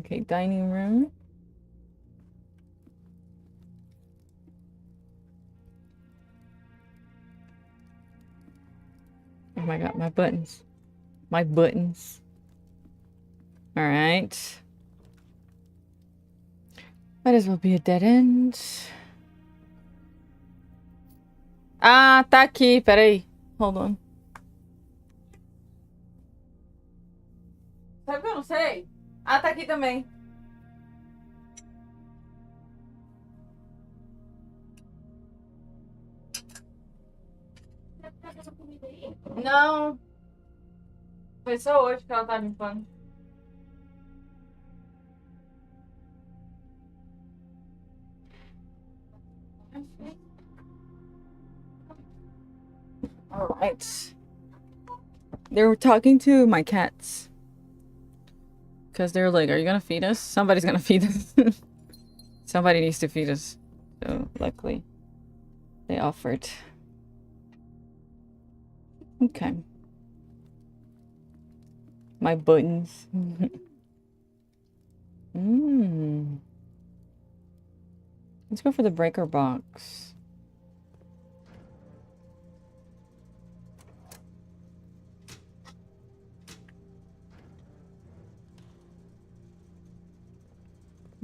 Okay, dining room. Oh my god, my buttons. My buttons. Alright. Might as well be a dead end. Ah, tá aqui. Peraí. Hold on. Sabe o que eu não sei? Ah, tá aqui também. Não. Foi só hoje que ela tá limpando. Alright. They were talking to my cats. Because they're like, are you gonna feed us? Somebody's gonna feed us. Somebody needs to feed us. So, luckily, they offered. Okay. My buttons. Let's go for the breaker box.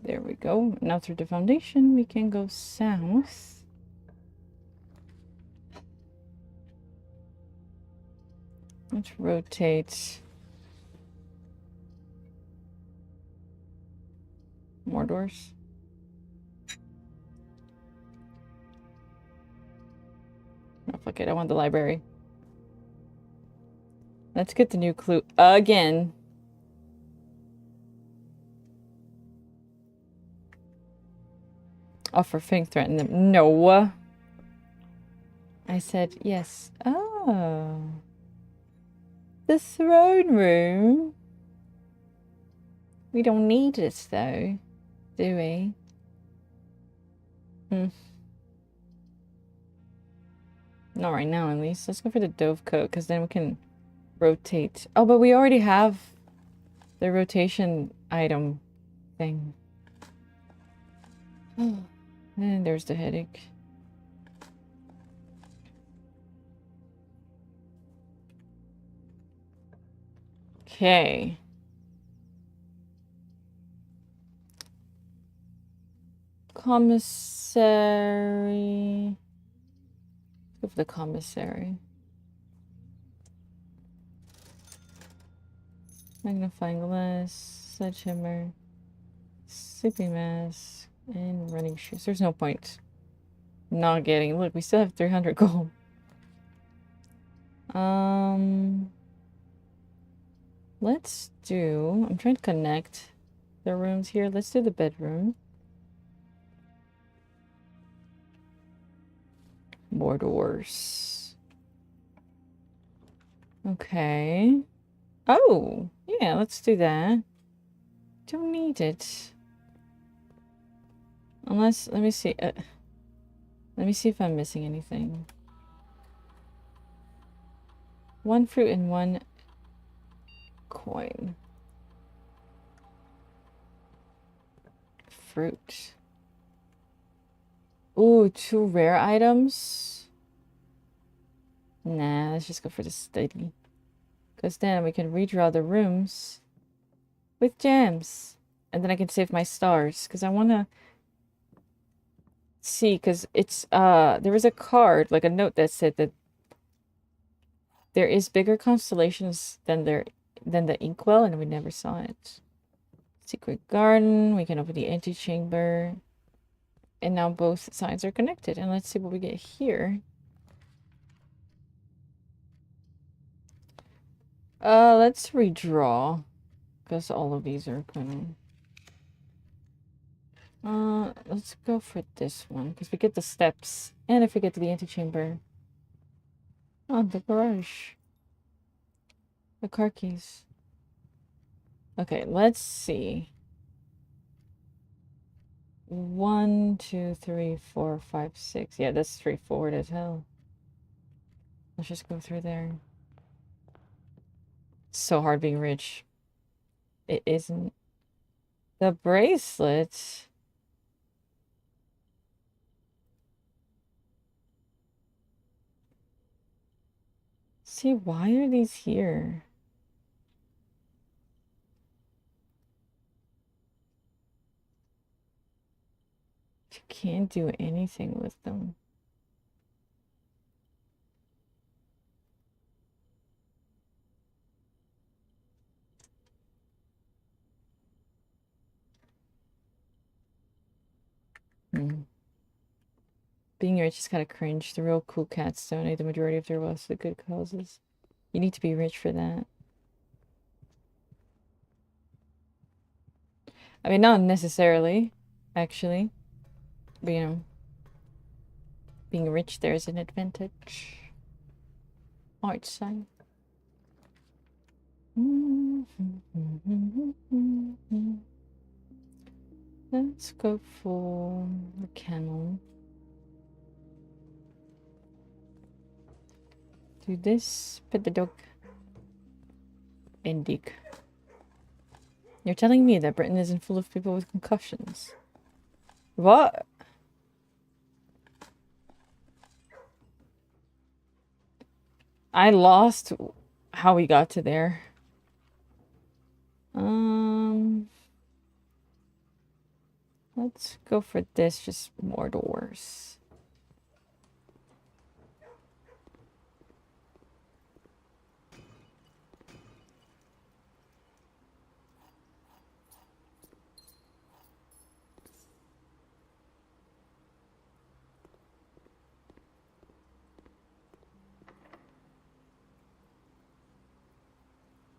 There we go. Now through the foundation, we can go south. Let's rotate. More doors. Oh, fuck it. I want the library. Let's get the new clue again. Offer Fink threaten them. No. I said yes. Oh. The throne room. We don't need this though, do we? Not right now, at least. Let's go for the dove coat, because then we can rotate. Oh, but we already have The rotation item thing. And there's the headache. Okay. Commissary. Let's go for the commissary. Magnifying glass, sledgehammer, sleeping mask, and running shoes. There's no point not getting. Look, we still have 300 gold. Let's do. I'm trying to connect the rooms here. Let's do the bedroom. More doors. Okay. Oh, yeah, let's do that. Don't need it. Unless, let me see. Let me see if I'm missing anything. One fruit and one coin. Fruit. Ooh, 2 rare items. Nah, let's just go for the steady. Because then we can redraw the rooms with gems. And then I can save my stars. Because I want to see, because it's, there was a card, like a note that said that there is bigger constellations than the inkwell, and we never saw it. Secret garden, we can open the antechamber. And now both sides are connected. And let's see what we get here. Let's redraw. Because all of these are kind of... let's go for this one. Because we get the steps. And if we get to the antechamber. Oh, the garage. The car keys. Okay, let's see. 1, 2, 3, 4, 5, 6. Yeah, that's straightforward as hell. Let's just go through there. It's so hard being rich. It isn't. The bracelet. See, why are these here? You can't do anything with them. Being rich is kind of cringe. The real cool cats donate the majority of their wealth to good causes. You need to be rich for that. I mean, not necessarily, actually. But, you know, being rich there is an advantage. Art side. Let's go for the camel. Do this, pet the dog, and dig. You're telling me that Britain isn't full of people with concussions? What? I lost how we got to there. Let's go for this, just more doors.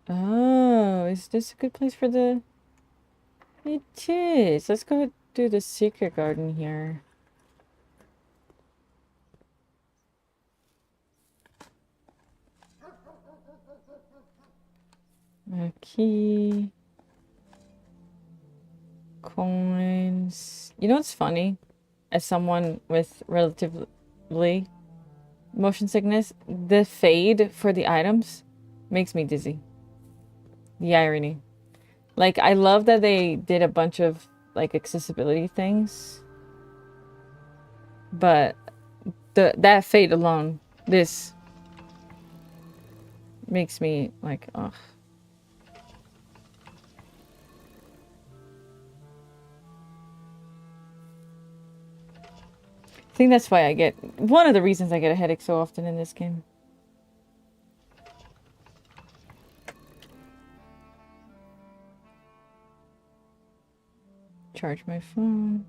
Oh, is this a good place for the... It is. Let's go do the secret garden here. A key. Coins. You know what's funny? As someone with relatively motion sickness, the fade for the items makes me dizzy. The irony. Like, I love that they did a bunch of, like, accessibility things. But that fate alone, this makes me, like, ugh. I think that's why I get... One of the reasons I get a headache so often in this game. Charge my phone.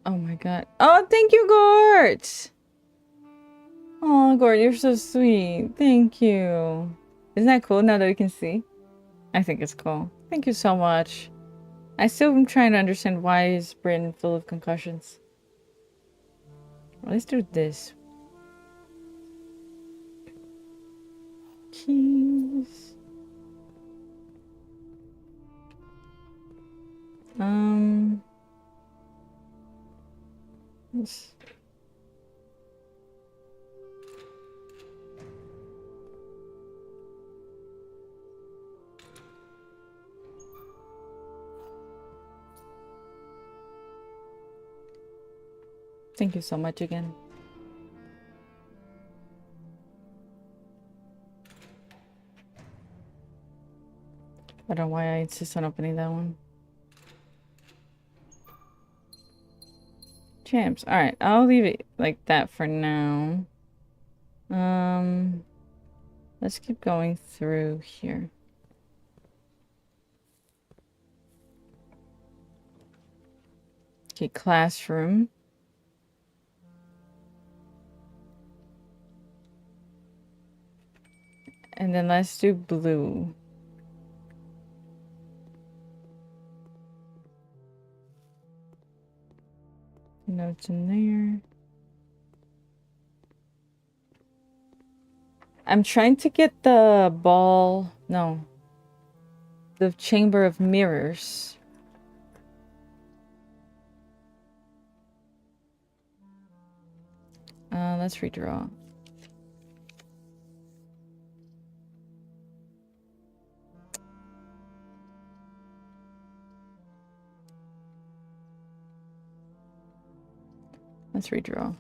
Oh my god. Oh, thank you, Gort! Oh, Gort, you're so sweet. Thank you. Isn't that cool now that we can see? I think it's cool. Thank you so much. I still am trying to understand why is Bryn full of concussions. Well, let's do this. Keys. Let's... Thank you so much again. I don't know why I insist on opening that one. Champs. Alright, I'll leave it like that for now. Let's keep going through here. Okay, classroom. And then let's do blue. Notes in there. I'm trying to get the ball... No. The chamber of mirrors. Let's redraw. Let's redraw.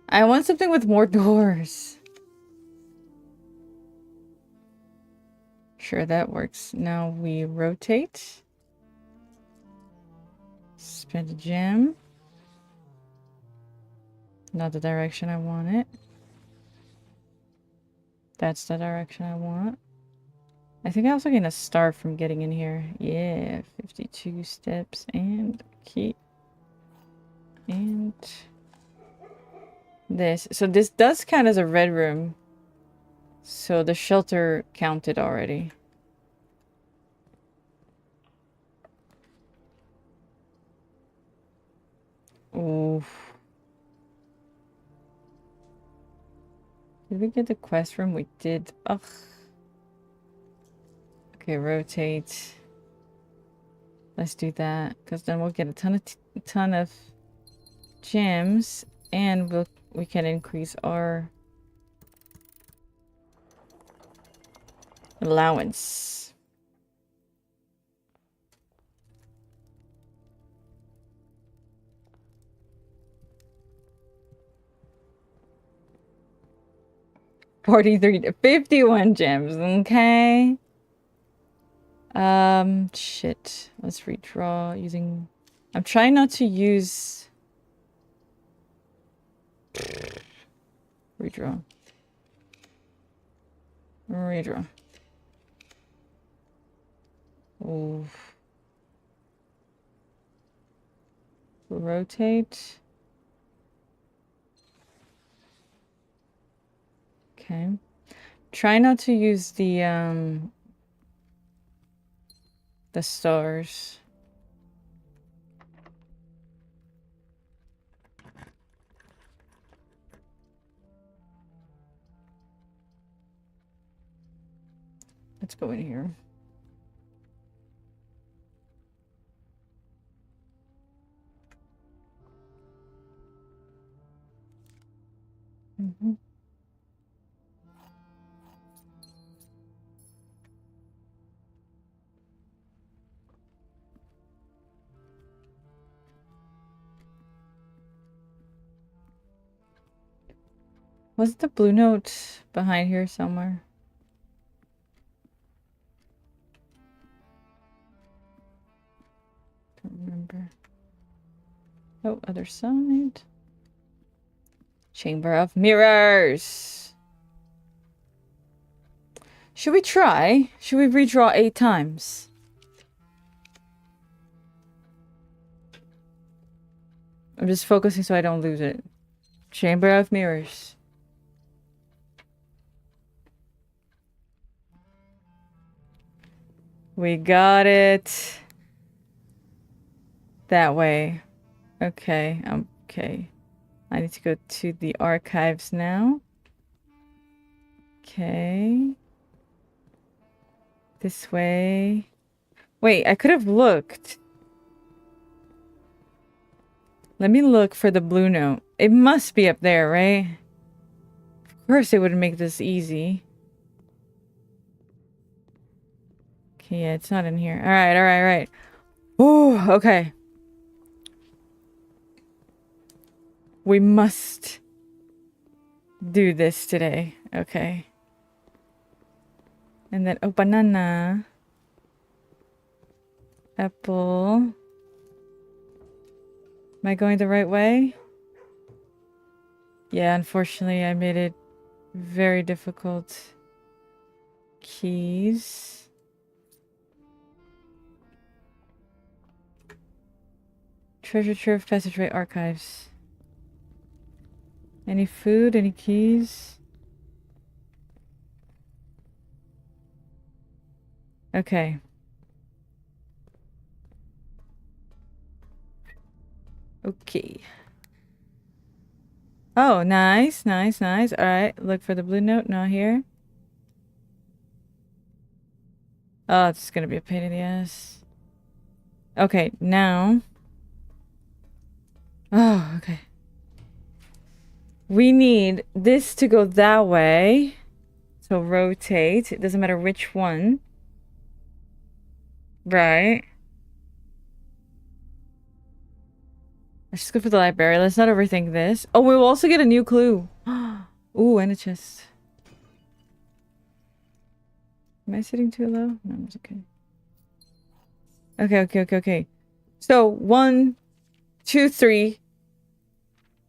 I want something with more doors. Sure, that works. Now we rotate. Spend a gem. Not the direction I want it. That's the direction I want. I think I also gain a star from getting in here. Yeah, 52 steps and key. And this. So this does count as a red room. So the shelter counted already. Oof. Did we get the quest room? We did. Ugh. Okay, rotate. Let's do that, because then we'll get a ton of gems, and we can increase our allowance. $43.51 gems, okay. Shit. Let's redraw using... I'm trying not to use... Redraw. Redraw. Oof. Rotate. Okay. Try not to use the stars. Let's go in here. Mm-hmm. Was the blue note behind here somewhere? Don't remember. Oh, other side. Chamber of Mirrors. Should we try? Should we redraw 8 times? I'm just focusing so I don't lose it. Chamber of Mirrors. We got it. That way. Okay, okay. I need to go to the archives now. Okay. This way. Wait, I could have looked. Let me look for the blue note. It must be up there, right? Of course it would make this easy. Okay, yeah, it's not in here. Alright, alright, alright. Oh, okay. We must do this today. Okay. And then, oh, banana. Apple. Am I going the right way? Yeah, unfortunately, I made it very difficult. Keys. Treasure trove, passageway, archives. Any food? Any keys? Okay. Okay. Oh, nice, nice, nice. Alright, look for the blue note. Not here. Oh, it's gonna be a pain in the ass. Okay, now. Oh, okay. We need this to go that way. So rotate. It doesn't matter which one. Right. Let's just go for the library. Let's not overthink this. Oh, we will also get a new clue. Ooh, and a chest. Am I sitting too low? No, it's okay. Okay, okay, okay, okay. So 1, 2, 3,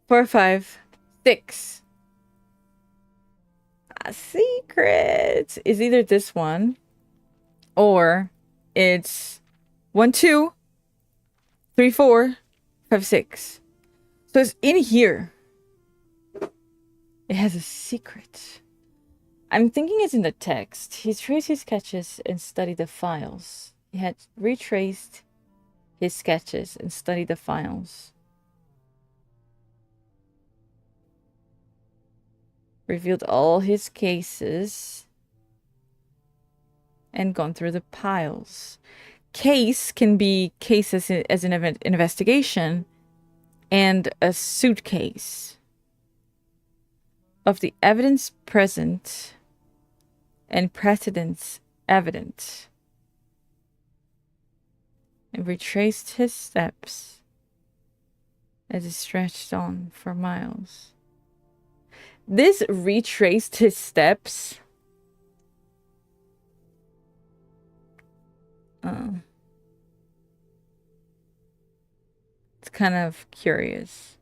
4, 5, 6. A secret is either this one or it's 1, 2, 3, 4, 5, 6. So it's in here. It has a secret. I'm thinking it's in the text. He traced his sketches and studied the files. He had retraced his sketches and studied the files. Revealed all his cases and gone through the piles. Case can be case as an event investigation and a suitcase of the evidence present and precedents evident, and retraced his steps as he stretched on for miles. This retraced his steps. It's kind of curious.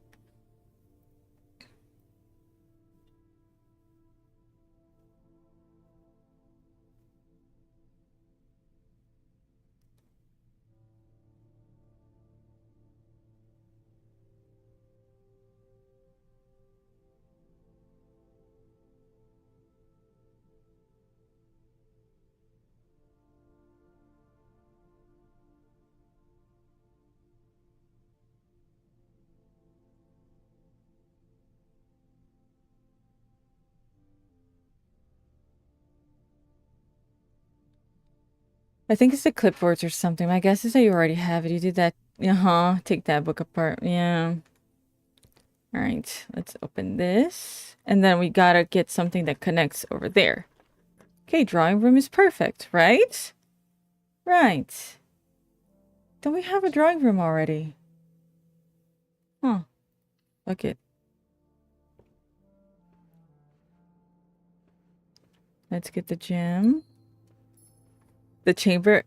I think it's the clipboards or something. My guess is that you already have it. You did that. Uh-huh. Take that book apart. Yeah. All right. Let's open this. And then we gotta get something that connects over there. Okay, drawing room is perfect, right? Right. Don't we have a drawing room already? Huh. Look it. Let's get the gym. The chamber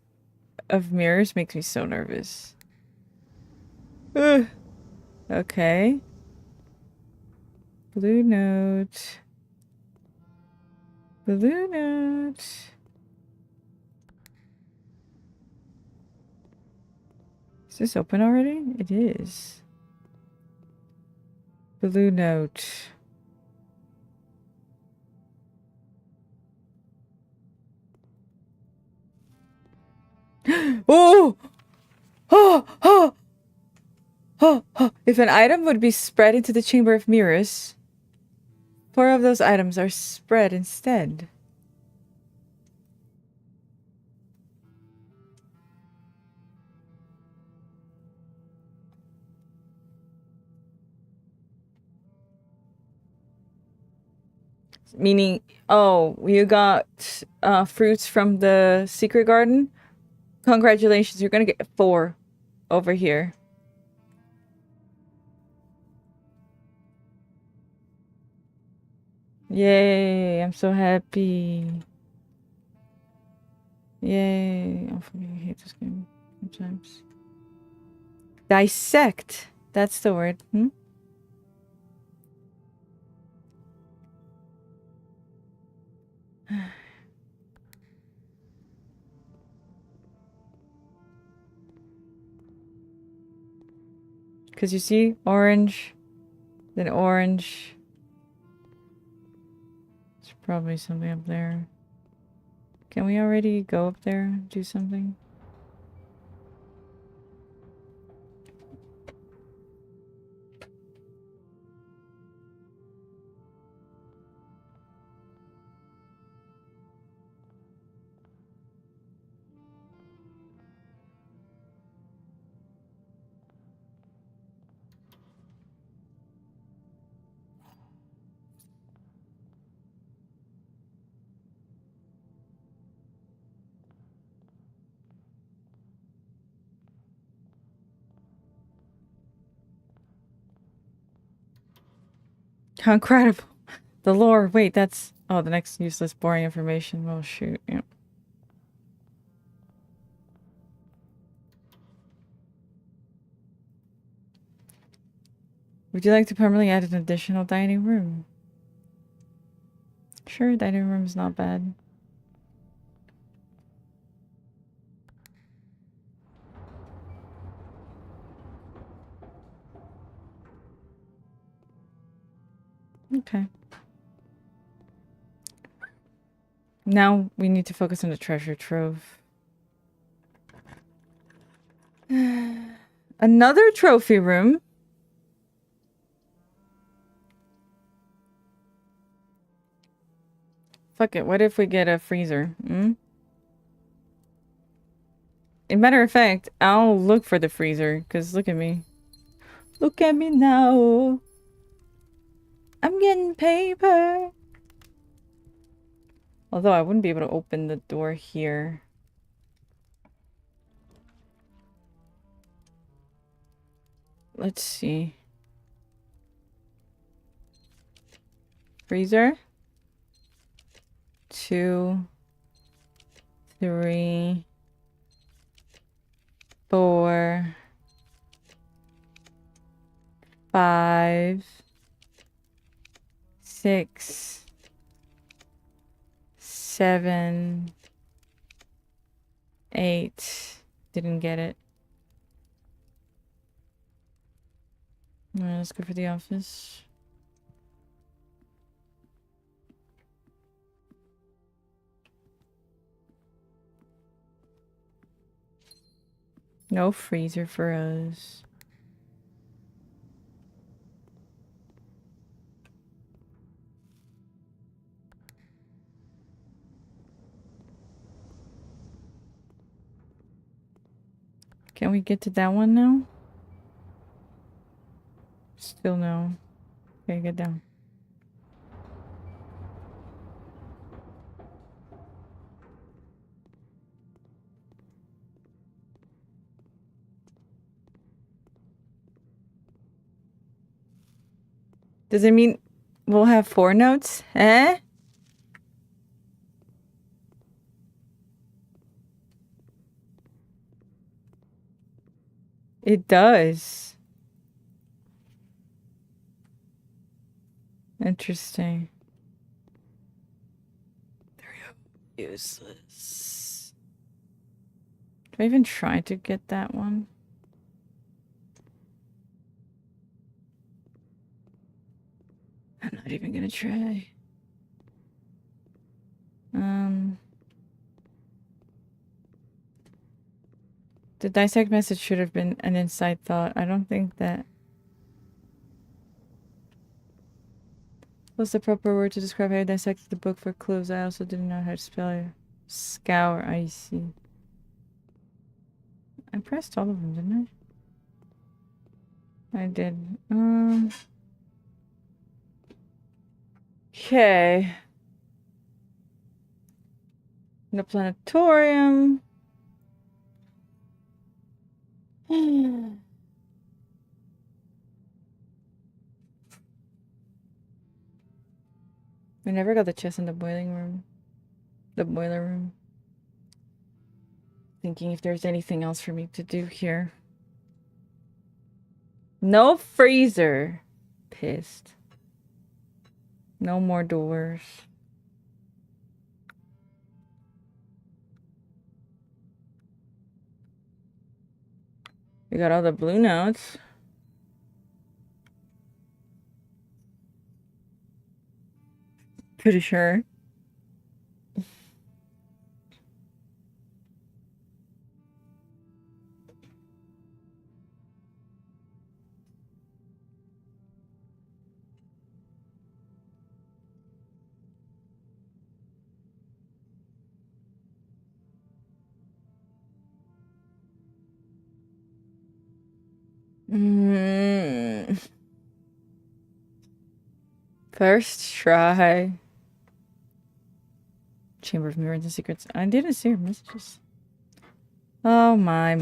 of mirrors makes me so nervous. Ugh. Okay. Blue note. Blue note. Is this open already? It is. Blue note. Oh! Oh! Oh! Oh! Oh! If an item would be spread into the chamber of mirrors, 4 of those items are spread instead. Meaning, oh, you got fruits from the secret garden? Congratulations, you're gonna get 4 over here. Yay, I'm so happy. Yay. I fucking hate this game sometimes. Dissect. That's the word. Hmm? Because you see, orange, then orange. There's probably something up there. Can we already go up there? Do something? How incredible. The lore. Wait, that's... Oh, the next useless, boring information. Oh, shoot. Yep. Would you like to permanently add an additional dining room? Sure, dining room is not bad. Okay. Now we need to focus on the treasure trove. Another trophy room? Fuck it, what if we get a freezer? Hmm? As a matter of fact, I'll look for the freezer, because look at me. Look at me now. I'm getting paper. Although I wouldn't be able to open the door here. Let's see. Freezer. 2, 3, 4, 5, 6, 7, 8. Didn't get it. Alright, let's go for the office. No freezer for us. Can we get to that one now? Still no. Okay, get down. Does it mean we'll have 4 notes? Eh? It does. Interesting. There we go. Useless. Do I even try to get that one? I'm not even gonna try. The dissect message should have been an inside thought. I don't think that... What's the proper word to describe how I dissected the book for clues? I also didn't know how to spell it. Scour, I see. I pressed all of them, didn't I? I did. Okay. The planetarium. We never got the chest in the boiling room. The boiler room. Thinking if there's anything else for me to do here. No freezer. Pissed. No more doors. We got all the blue notes. Pretty sure. First try. Chamber of Mirrors and Secrets. I didn't see her messages. Oh my.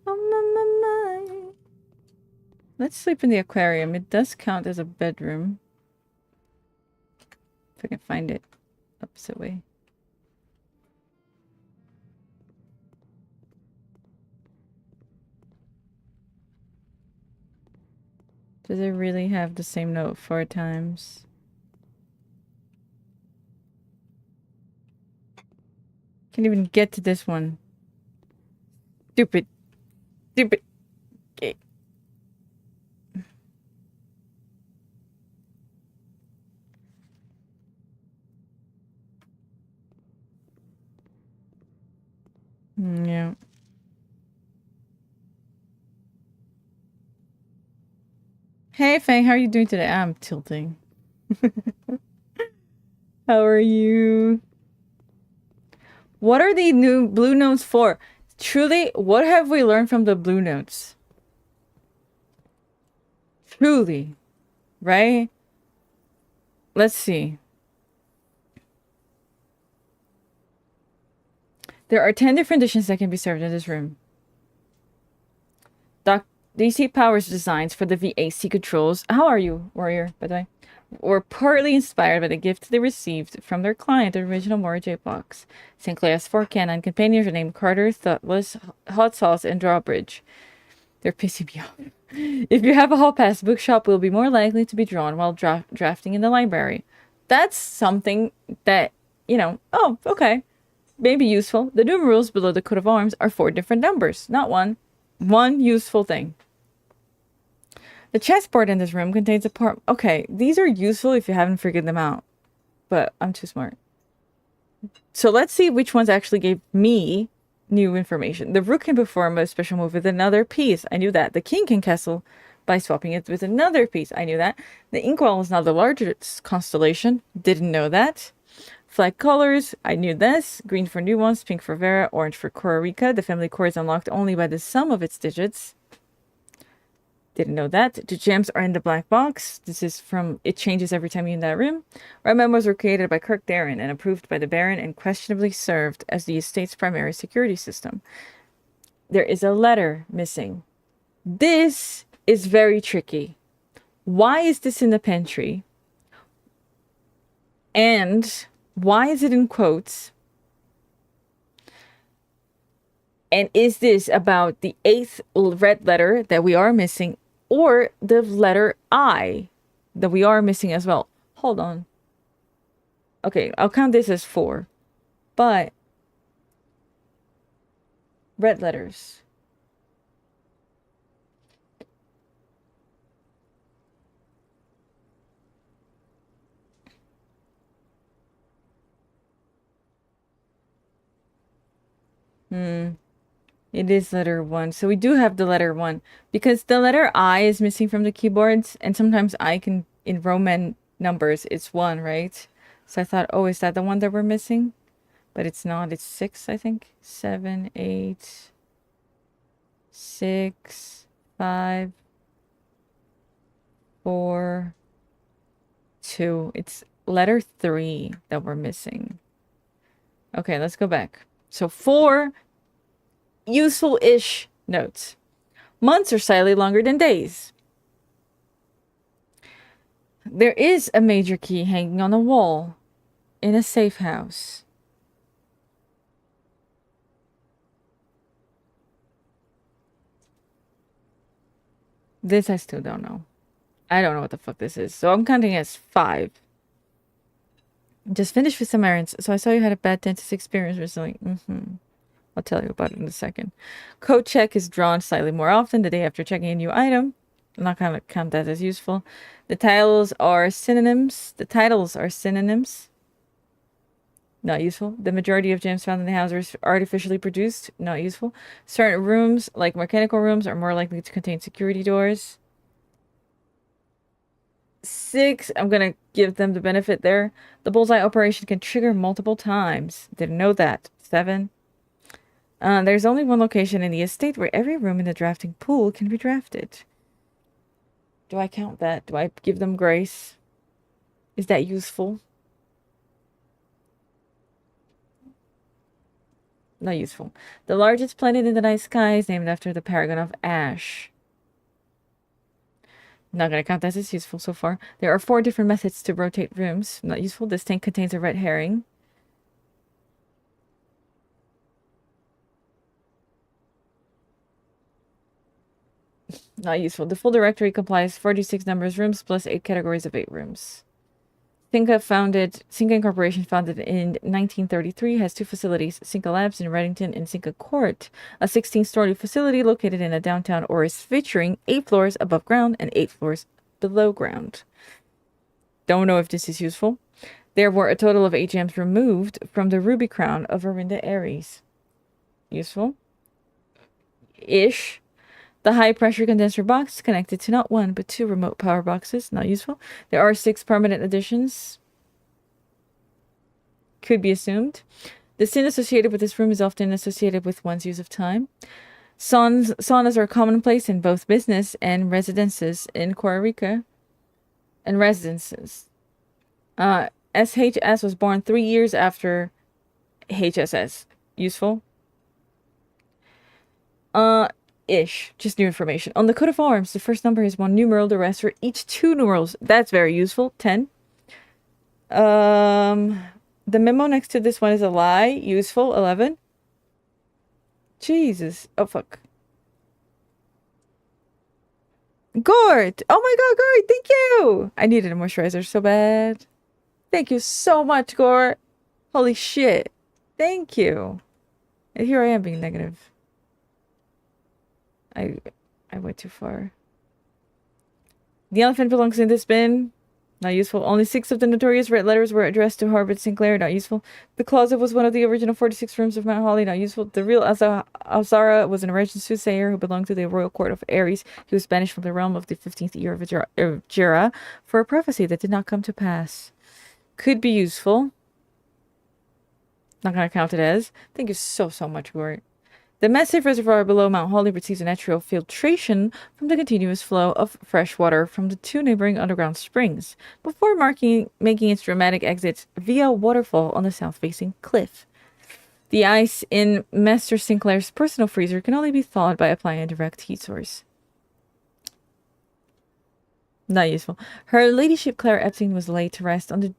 Oh my. Let's sleep in the aquarium. It does count as a bedroom. If I can find it. Opposite way. Does it really have the same note 4 times? Can't even get to this one. Stupid. Stupid. Okay. Yeah. Hey, Fang, how are you doing today? I'm tilting. How are you? What are the new blue notes for? Truly, what have we learned from the blue notes? Truly. Right? Let's see. There are 10 different dishes that can be served in this room. DC Power's designs for the VAC controls, how are you, Warrior, by the way, were partly inspired by the gift they received from their client, the original Morage box. St. Clair's 4 Canon companions are named Carter, Thoughtless, Hot Sauce, and Drawbridge. They're pissing me off. If you have a hall pass, bookshop will be more likely to be drawn while drafting in the library. That's something that, you know, oh, okay, may be useful. The numerals below the coat of arms are 4 different numbers, not one. One useful thing. The chessboard in this room contains a part... Okay, these are useful if you haven't figured them out. But I'm too smart. So let's see which ones actually gave me new information. The rook can perform a special move with another piece. I knew that. The king can castle by swapping it with another piece. I knew that. The inkwell is now the largest constellation. Didn't know that. Flag colors, I knew this. Green for nuance, pink for Vera, orange for Costa Rica. The family core is unlocked only by the sum of its digits. Didn't know that. The gems are in the black box. This is from, it changes every time you're in that room. Red memos were created by Kirk Darren and approved by the Baron and questionably served as the estate's primary security system. There is a letter missing. This is very tricky. Why is this in the pantry? And why is it in quotes? And is this about the 8th red letter that we are missing, or the letter I that we are missing as well? Hold on. Okay, I'll count this as 4. But red letters. It is letter 1. So we do have the letter 1. Because the letter I is missing from the keyboards. And sometimes I can, in Roman numbers, it's 1, right? So I thought, oh, is that the one that we're missing? But it's not. It's 6, I think. 7, 8, 6, 5, 4, 2. It's letter 3 that we're missing. Okay, let's go back. So 4 useful-ish notes. Months are slightly longer than days. There is a major key hanging on a wall in a safe house. This I still don't know. I don't know what the fuck this is. So I'm counting as 5. Just finished with some errands. So I saw you had a bad dentist experience recently. I'll tell you about it in a second. Code check is drawn slightly more often the day after checking a new item. I'm not going to count that as useful. The titles are synonyms. Not useful. The majority of gems found in the house are artificially produced. Not useful. Certain rooms, like mechanical rooms, are more likely to contain security doors. 6, I'm going to give them the benefit there. The bullseye operation can trigger multiple times. Didn't know that. 7. There's only one location in the estate where every room in the drafting pool can be drafted. Do I count that? Do I give them grace? Is that useful? Not useful. The largest planet in the night sky is named after the paragon of ash. Not going to count that as useful so far. There are 4 different methods to rotate rooms. Not useful. This tank contains a red herring. Not useful. The full directory complies 46 numbers rooms plus 8 categories of 8 rooms. Cinca Incorporation, founded in 1933, has 2 facilities, Cinca Labs in Reddington and Cinca Court, a 16-story facility located in a downtown Oris featuring 8 floors above ground and 8 floors below ground. Don't know if this is useful. There were a total of 8 gems removed from the ruby crown of Arinda Ares. Useful? Ish. The high-pressure condenser box is connected to not 1, but 2 remote power boxes. Not useful. There are 6 permanent additions. Could be assumed. The sin associated with this room is often associated with one's use of time. Saunas are commonplace in both business and residences in Costa Rica. And residences. SHS was born 3 years after HSS. Useful? Ish. Just new information. On the coat of arms, the first number is 1 numeral, the rest are each 2 numerals. That's very useful. 10. The memo next to this one is a lie. Useful. 11. Jesus. Oh, fuck. Gort! Oh my god, Gort! Thank you! I needed a moisturizer so bad. Thank you so much, Gort. Holy shit. Thank you. And here I am being negative. I went too far. The elephant belongs in this bin. Not useful. Only 6 of the notorious red letters were addressed to Harbert Sinclair. Not useful. The closet was one of the original 46 rooms of Mount Holly. Not useful. The real Azara was an American soothsayer who belonged to the royal court of Ares. He was banished from the realm of the 15th year of Jera for a prophecy that did not come to pass. Could be useful. Not gonna count it as. Thank you so, so much, Gort. The massive reservoir below Mount Holly receives a natural filtration from the continuous flow of fresh water from the two neighboring underground springs, before making its dramatic exits via a waterfall on the south-facing cliff. The ice in Master Sinclair's personal freezer can only be thawed by applying a direct heat source. Not useful. Her ladyship Claire Epstein was laid to rest on the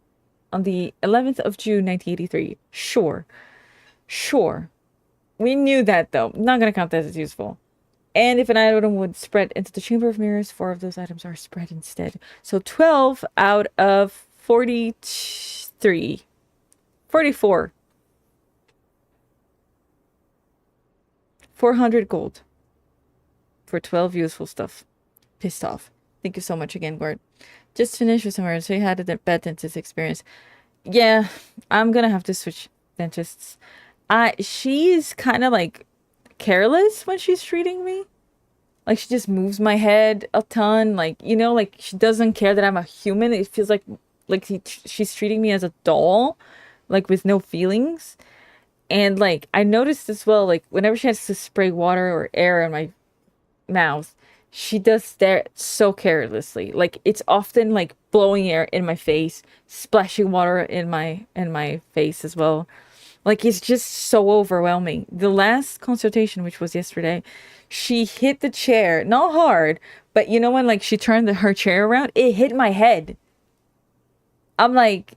11th of June 1983. Sure. Sure. We knew that, though. Not going to count that as useful. And if an item would spread into the Chamber of Mirrors, 4 of those items are spread instead. So 12 out of 43. 44. 400 gold. For 12 useful stuff. Pissed off. Thank you so much again, Gord. Just finished with somewhere, so you had a bad dentist experience. Yeah, I'm gonna have to switch dentists. She's kind of like careless when she's treating me. Like she just moves my head a ton. Like, you know, like she doesn't care that I'm a human. It feels like she's treating me as a doll, like with no feelings. And like I noticed as well, like whenever she has to spray water or air in my mouth, she does that so carelessly. Like it's often like blowing air in my face, splashing water in my face as well. Like it's just so overwhelming. The last consultation, which was yesterday, she hit the chair, not hard, but you know when like she turned her chair around, it hit my head. I'm like,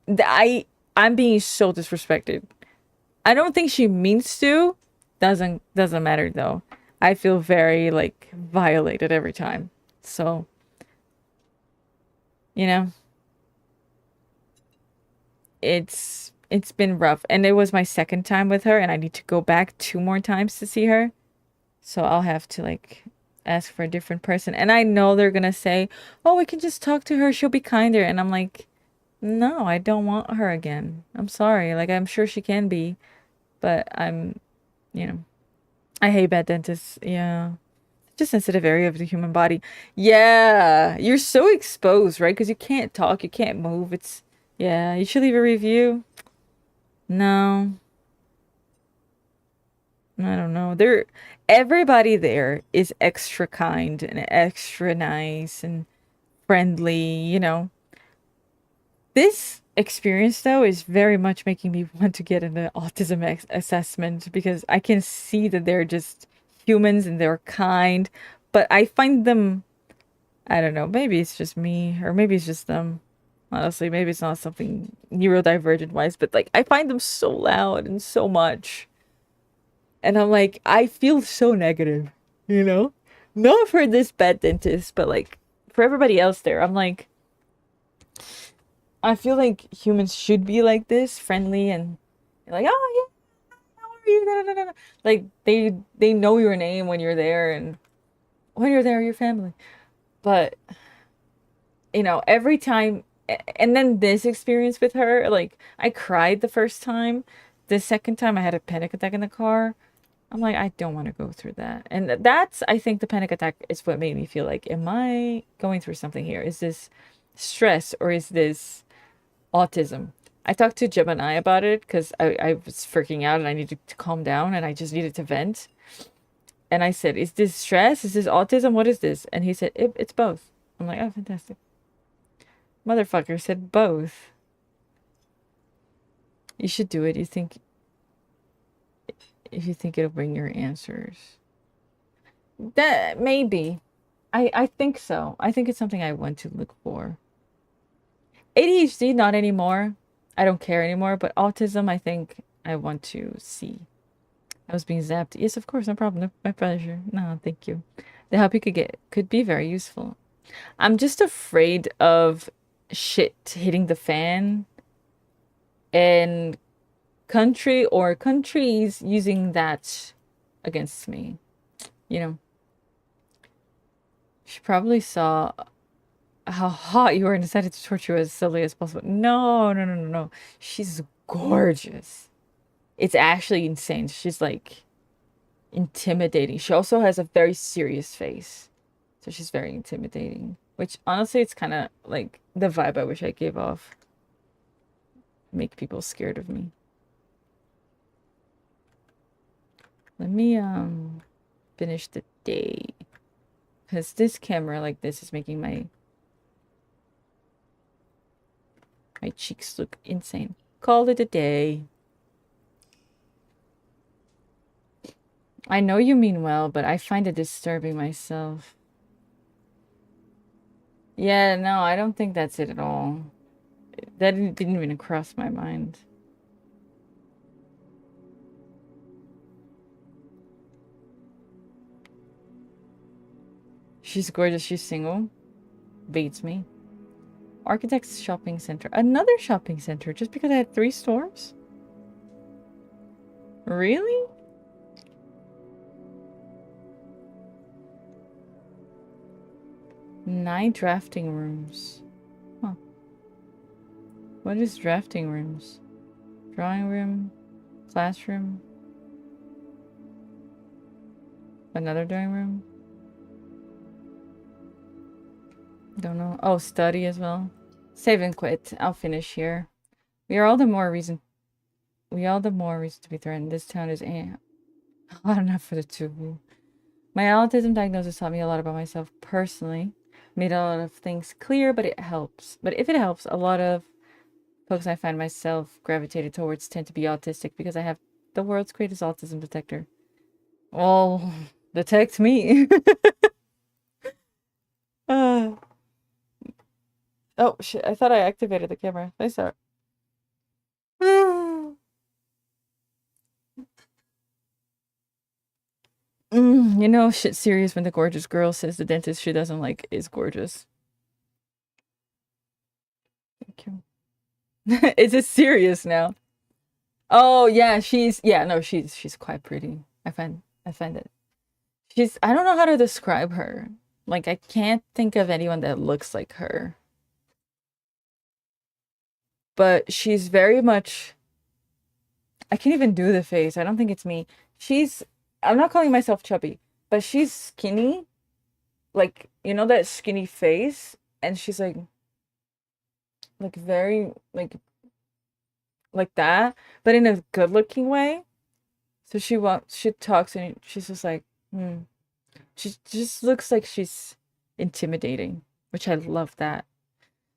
I'm being so disrespected. I don't think she means to. Doesn't matter though. I feel very like violated every time. So, you know, it's been rough. And it was my second time with her and I need to go back 2 more times to see her. So I'll have to like ask for a different person. And I know they're going to say, "Oh, we can just talk to her. She'll be kinder." And I'm like, "No, I don't want her again. I'm sorry. Like I'm sure she can be, but you know, I hate bad dentists. Yeah. Just sensitive area of the human body. Yeah, you're so exposed, right? Because you can't talk, you can't move. Yeah, you should leave a review. No, I don't know. Everybody there is extra kind and extra nice and friendly, you know. This experience, though, is very much making me want to get an autism assessment because I can see that they're just humans and they're kind, but I find them, I don't know, maybe it's just me or maybe it's just them. Honestly, maybe it's not something neurodivergent wise, but like I find them so loud and so much. And I'm like, I feel so negative, you know? Not for this bad dentist, but like for everybody else there. I'm like, I feel like humans should be like this, friendly and like, "Oh yeah, how are you?" Da, da, da, da. Like they know your name when you're there and when you're there, your family. But you know, every time, and then this experience with her, like I cried the first time. The second time I had a panic attack in the car. I'm like, I don't want to go through that. And that's, I think the panic attack is what made me feel like, am I going through something here? Is this stress or is this autism? I talked to Gemini about it because I was freaking out and I needed to calm down and I just needed to vent. And I said, is this stress? Is this autism? What is this? And he said, it's both. I'm like, oh, fantastic. Motherfucker said both. You should do it. If you think it'll bring your answers. That maybe. I think so. I think it's something I want to look for. ADHD, not anymore. I don't care anymore, but autism, I think I want to see. I was being zapped. Yes, of course, no problem. My pleasure. No, thank you. The help you could be very useful. I'm just afraid of shit hitting the fan and countries using that against me. You know, she probably saw how hot you were and decided to torture you as silly as possible. No, no, no, no, no. She's gorgeous. It's actually insane. She's like intimidating. She also has a very serious face. So she's very intimidating. Which honestly, it's kind of like the vibe I wish I gave off. Make people scared of me. Let me finish the day. Because this camera like this is making my cheeks look insane. Call it a day. I know you mean well, but I find it disturbing myself. Yeah, no, I don't think that's it at all. That didn't even cross my mind. She's gorgeous, she's single. Beats me. Architect's shopping center. Another shopping center just because I had 3 stores? Really? Nine drafting rooms. Huh. What is drafting rooms? Drawing room? Classroom? Another drawing room? Don't know. Oh, study as well. Save and quit. I'll finish here. We are all the more reason to be threatened. This town is hot enough for the two of you. My autism diagnosis taught me a lot about myself personally. Made a lot of things clear, but it helps. But if it helps, a lot of folks I find myself gravitated towards tend to be autistic because I have the world's greatest autism detector. Well, detect me. uh, oh shit, I thought I activated the camera. I saw it. You know, shit serious when the gorgeous girl says the dentist she doesn't like is gorgeous. Thank you. Is it serious now? Oh yeah, she's quite pretty. I find it. I don't know how to describe her. Like I can't think of anyone that looks like her. But she's very much I can't even do the face. I don't think it's me. I'm not calling myself chubby, but she's skinny. Like, you know that skinny face? And she's like very like that, but in a good looking way. So she talks and she's just like, hmm. She just looks like she's intimidating, which I love that.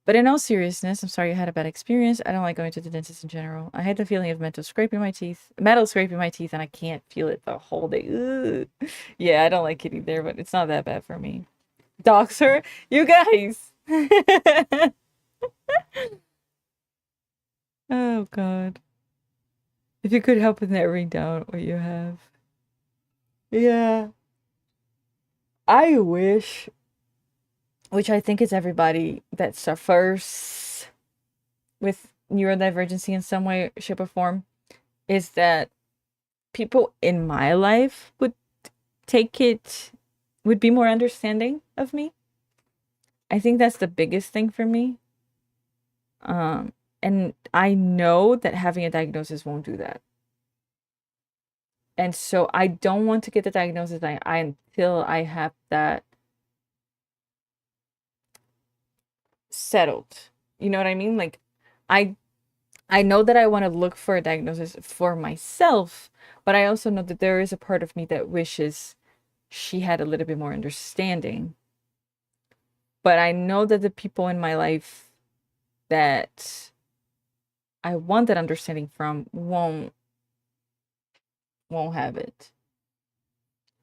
But in all seriousness, I'm sorry you had a bad experience. I don't like going to the dentist in general. I had the feeling of metal scraping my teeth, and I can't feel it the whole day. Ugh. Yeah, I don't like it either, but it's not that bad for me. Doxer, you guys. Oh God. If you could help with narrowing down what you have. Yeah. I wish, which I think is everybody that suffers with neurodivergency in some way, shape, or form, is that people in my life would be more understanding of me. I think that's the biggest thing for me. And I know that having a diagnosis won't do that. And so I don't want to get the diagnosis until I have that settled. You know what I mean? Like I I know that I want to look for a diagnosis for myself, but I also know that there is a part of me that wishes she had a little bit more understanding. But I know that the people in my life that I want that understanding from won't have it.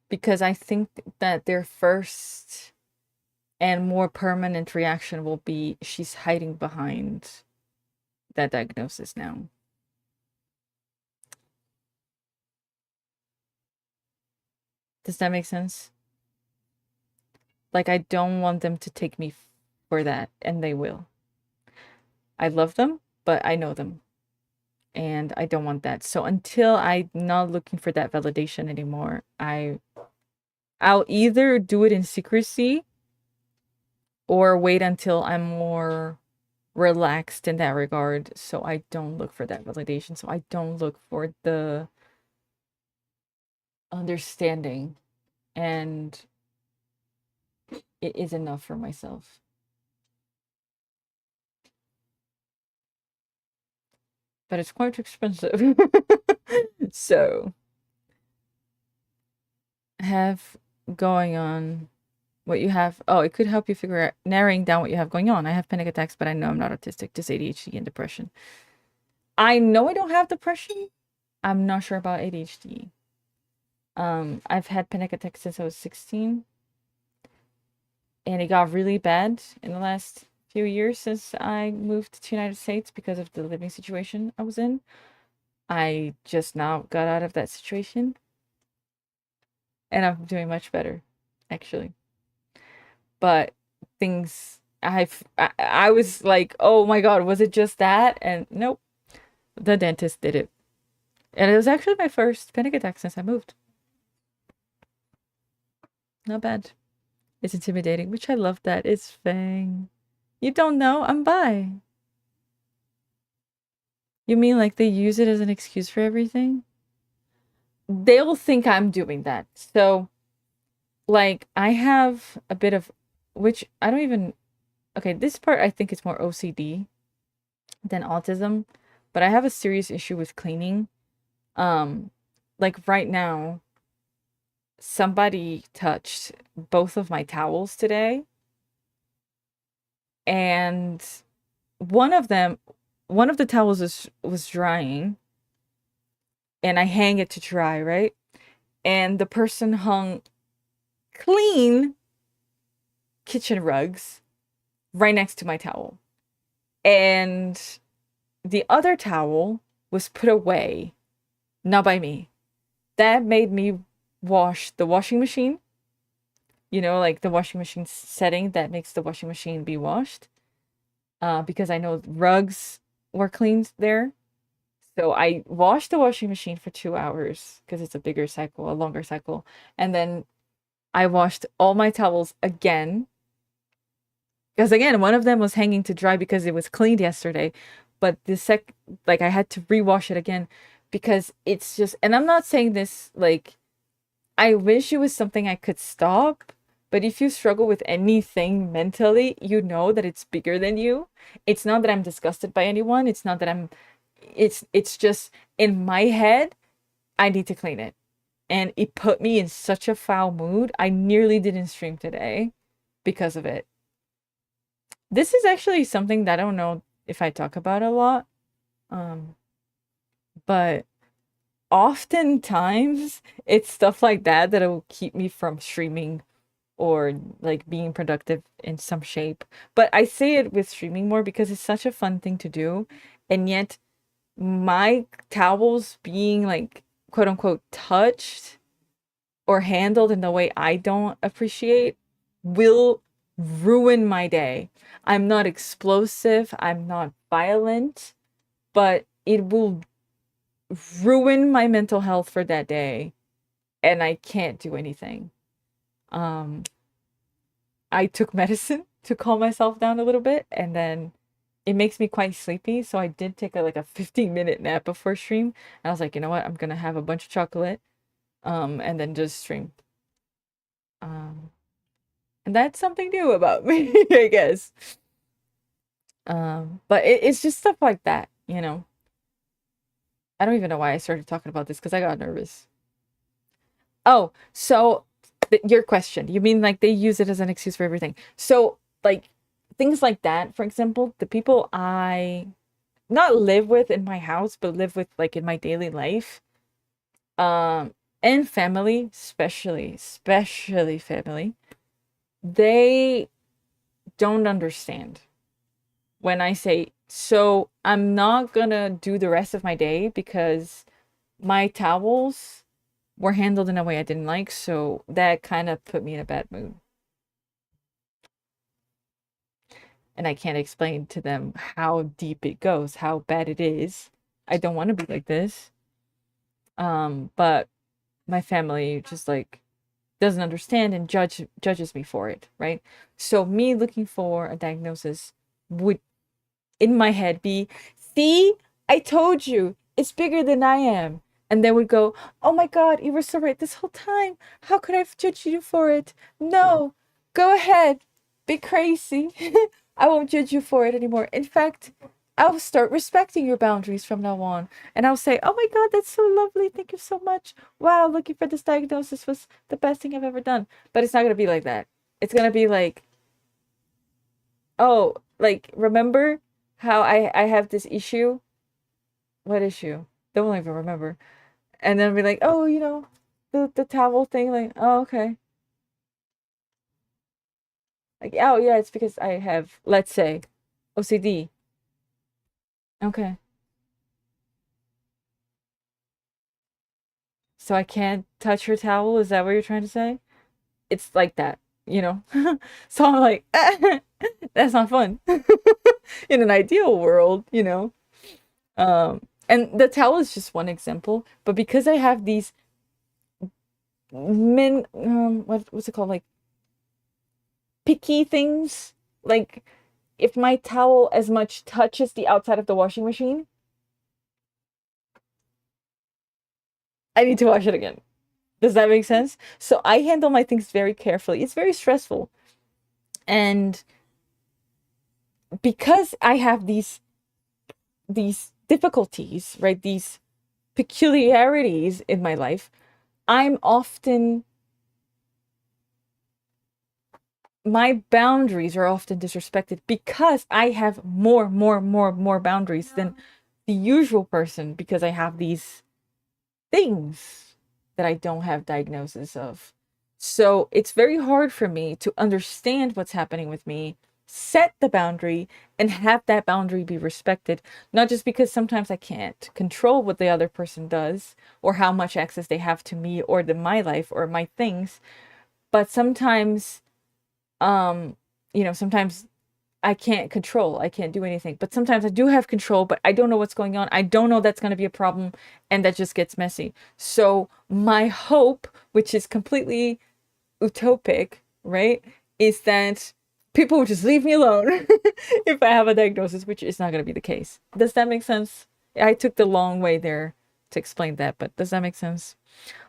Because I think that their first and more permanent reaction will be she's hiding behind that diagnosis now. Does that make sense? Like, I don't want them to take me for that, and they will. I love them, but I know them, and I don't want that. So until I'm not looking for that validation anymore, I'll either do it in secrecy or wait until I'm more relaxed in that regard, so I don't look for that validation, so I don't look for the understanding, and it is enough for myself. But it's quite expensive. So have going on, what you have. Oh, it could help you figure out narrowing down what you have going on. I have panic attacks, but I know I'm not autistic, just ADHD and depression. I know I don't have depression. I'm not sure about ADHD. I've had panic attacks since I was 16, and it got really bad in the last few years since I moved to the United States because of the living situation I was in. I just now got out of that situation, and I'm doing much better, actually. But things I was like, oh my god, was it just that? And nope, the dentist did it. And it was actually my first panic attack since I moved. Not bad. It's intimidating, which I love that. It's Fang. You don't know? I'm bi. You mean like they use it as an excuse for everything? They'll think I'm doing that. So, like, I have a bit of, which I don't even, okay, this part I think is more OCD than autism, but I have a serious issue with cleaning. Um, like right now, somebody touched both of my towels today, and one of them, one of the towels was drying, and I hang it to dry, right? And the person hung clean kitchen rugs right next to my towel. And the other towel was put away, not by me. That made me wash the washing machine. You know, like the washing machine setting that makes the washing machine be washed. Because I know rugs were cleaned there. So I washed the washing machine for 2 hours because it's a bigger cycle, a longer cycle. And then I washed all my towels again. Because again, one of them was hanging to dry because it was cleaned yesterday. But like I had to rewash it again because it's just, and I'm not saying this like, I wish it was something I could stop. But if you struggle with anything mentally, you know that it's bigger than you. It's not that I'm disgusted by anyone. It's not that it's just in my head, I need to clean it. And it put me in such a foul mood. I nearly didn't stream today because of it. This is actually something that I don't know if I talk about a lot. Um, but oftentimes it's stuff like that that will keep me from streaming or like being productive in some shape. But I say it with streaming more because it's such a fun thing to do. And yet my towels being like quote unquote touched or handled in the way I don't appreciate will ruin my day. I'm not explosive, I'm not violent, but it will ruin my mental health for that day and I can't do anything. Um I took medicine to calm myself down a little bit and then it makes me quite sleepy, so I did take a 15-minute nap before stream. And I was like, you know what? I'm gonna have a bunch of chocolate and then just stream. Um and that's something new about me, I guess. But it's just stuff like that, you know. I don't even know why I started talking about this because I got nervous. Oh, so your question. You mean like they use it as an excuse for everything. So like things like that, for example, the people I not live with in my house, but live with like in my daily life, um, and family, especially family, they don't understand when I say, so I'm not gonna do the rest of my day because my towels were handled in a way I didn't like, so that kind of put me in a bad mood. And I can't explain to them how deep it goes, how bad it is. I don't want to be like this. But my family just like doesn't understand and judges me for it, right? So me looking for a diagnosis would in my head be, see, I told you, it's bigger than I am. And they would go, oh my God, you were so right this whole time. How could I have judged you for it? No, go ahead, be crazy. I won't judge you for it anymore. In fact, I'll start respecting your boundaries from now on. And I'll say, oh my God, that's so lovely. Thank you so much. Wow, looking for this diagnosis was the best thing I've ever done. But it's not going to be like that. It's going to be like, oh, like, remember how I have this issue? What issue? Don't even remember. And then be like, oh, the towel thing. Like, oh, okay. Like, oh, yeah, it's because I have, let's say, OCD. Okay. So I can't touch her towel? Is that what you're trying to say? It's like that, you know? So I'm like, that's not fun. In an ideal world, and the towel is just one example, but because I have these what's it called? Like picky things. Like if my towel as much touches the outside of the washing machine, I need to wash it again. Does that make sense? So I handle my things very carefully. It's very stressful. And because I have these difficulties, right? These peculiarities in my life, I'm often my boundaries are often disrespected because I have more boundaries than the usual person because I have these things that I don't have diagnosis of. So it's very hard for me to understand what's happening with me, set the boundary, and have that boundary be respected. Not just because sometimes I can't control what the other person does or how much access they have to me or my life or my things, but sometimes, um, sometimes I can't do anything. But sometimes I do have control, but I don't know what's going on. I don't know that's going to be a problem, and that just gets messy. So my hope, which is completely utopic, right, is that people will just leave me alone if I have a diagnosis, which is not going to be the case. Does that make sense? I took the long way there to explain that, but does that make sense?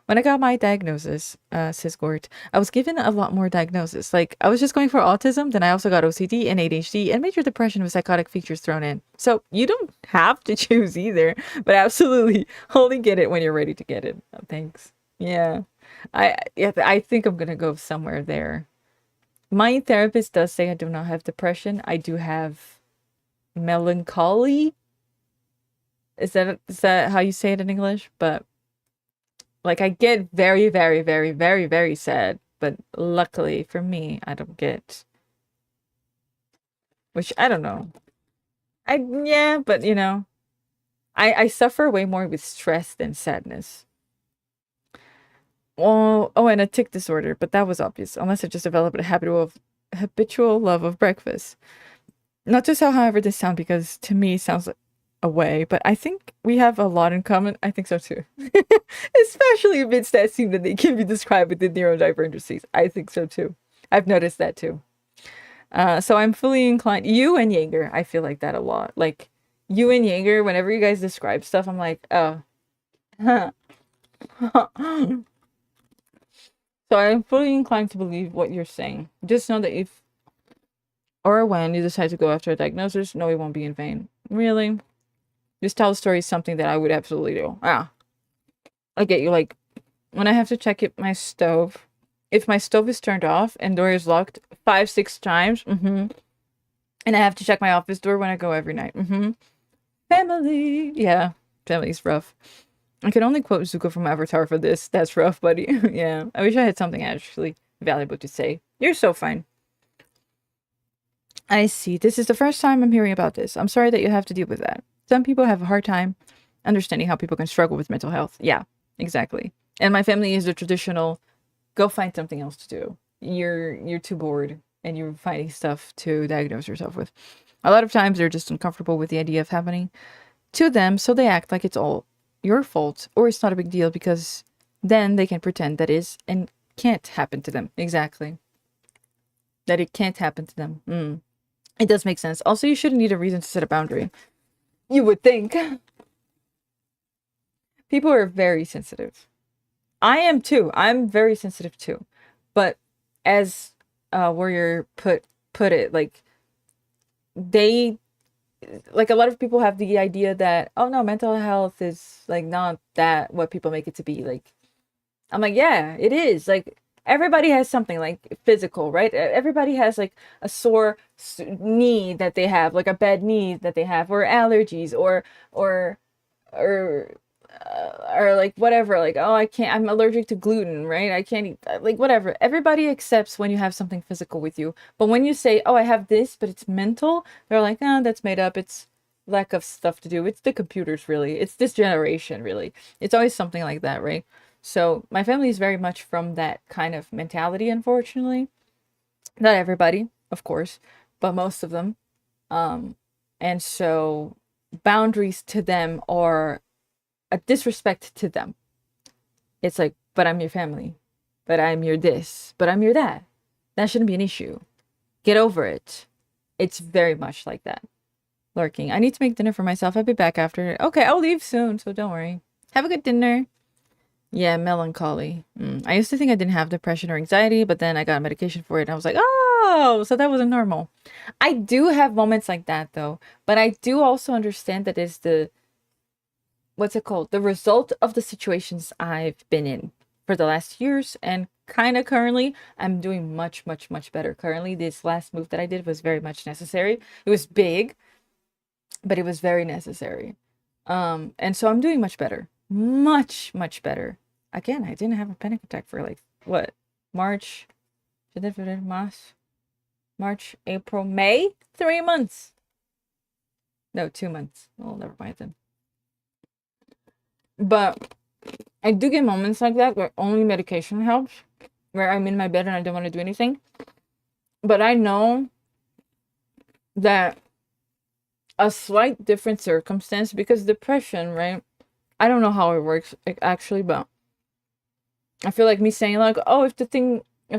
When I got my diagnosis, says Gort, I was given a lot more diagnosis. Like, I was just going for autism, then I also got OCD and ADHD and major depression with psychotic features thrown in. So you don't have to choose either, but absolutely only get it when you're ready to get it. Oh, thanks. Yeah. I think I'm gonna go somewhere there. My therapist does say I do not have depression. I do have melancholy. Is that how you say it in English? But like I get very, very, very, very, very sad, but luckily for me, I don't get, which I don't know. Yeah, but I suffer way more with stress than sadness. Oh, and a tic disorder, but that was obvious, unless I just developed a habitual love of breakfast. Not just however this sounds, because to me it sounds like a way, but I think we have a lot in common. I think so too. Especially bits that seem that they can be described within neurodivergencies. I think so too. I've noticed that too. So I'm fully inclined. You and Jaeger, I feel like that a lot. Like you and Jaeger, whenever you guys describe stuff, I'm like, oh. So I'm fully inclined to believe what you're saying. Just know that if or when you decide to go after a diagnosis, no, it won't be in vain. Really? Just tell a story is something that I would absolutely do. I get you. Like, when I have to check it, my stove, if my stove is turned off and door is locked 5, 6 times, and I have to check my office door when I go every night. Family. Yeah, family's rough. I can only quote Zuko from Avatar for this. That's rough, buddy. Yeah, I wish I had something actually valuable to say. You're so fine. I see. This is the first time I'm hearing about this. I'm sorry that you have to deal with that. Some people have a hard time understanding how people can struggle with mental health. Yeah, exactly. And my family is the traditional go find something else to do. You're too bored and you're finding stuff to diagnose yourself with. A lot of times they're just uncomfortable with the idea of happening to them, so they act like it's all your fault or it's not a big deal because then they can pretend that is and can't happen to them. Exactly. That it can't happen to them. It does make sense. Also, you shouldn't need a reason to set a boundary. You would think. People are very sensitive. I am too. I'm very sensitive too. But as Warrior put it, like they like a lot of people have the idea that, oh no, mental health is like not that what people make it to be. Like, I'm like, yeah, it is. Like, everybody has something like physical, right? Everybody has like a sore knee that they have, like a bad knee that they have, or allergies, or or or like whatever, like, oh, I can't, I'm allergic to gluten, right? I can't eat, like, whatever. Everybody accepts when you have something physical with you, but when you say, oh, I have this but it's mental, they're like, oh, that's made up, it's lack of stuff to do, it's the computers, really, it's this generation, really. It's always something like that, right? So my family is very much from that kind of mentality, unfortunately. Not everybody, of course, but most of them. um and so boundaries to them are a disrespect to them. It's like, but I'm your family, but I'm your this, but I'm your that. That shouldn't be an issue. Get over it. It's very much like that. Lurking. I need to make dinner for myself. I'll be back after. Okay, I'll leave soon, so don't worry. Have a good dinner. Yeah, melancholy. I used to think I didn't have depression or anxiety, but then I got medication for it, and I was like, oh, so that wasn't normal. I do have moments like that, though, but I do also understand that it's the, what's it called? The result of the situations I've been in for the last years, and kind of currently I'm doing much, much, much better. Currently, this last move that I did was very much necessary. It was big, but it was very necessary. And so I'm doing much better. Much, much better. Again, I didn't have a panic attack for like what? March, March, April, May? 3 months. No, 2 months. Oh, never mind then. But I do get moments like that where only medication helps, where I'm in my bed and I don't want to do anything. But I know that a slight different circumstance, because depression, right? I don't know how it works actually, but I feel like me saying like, oh, if the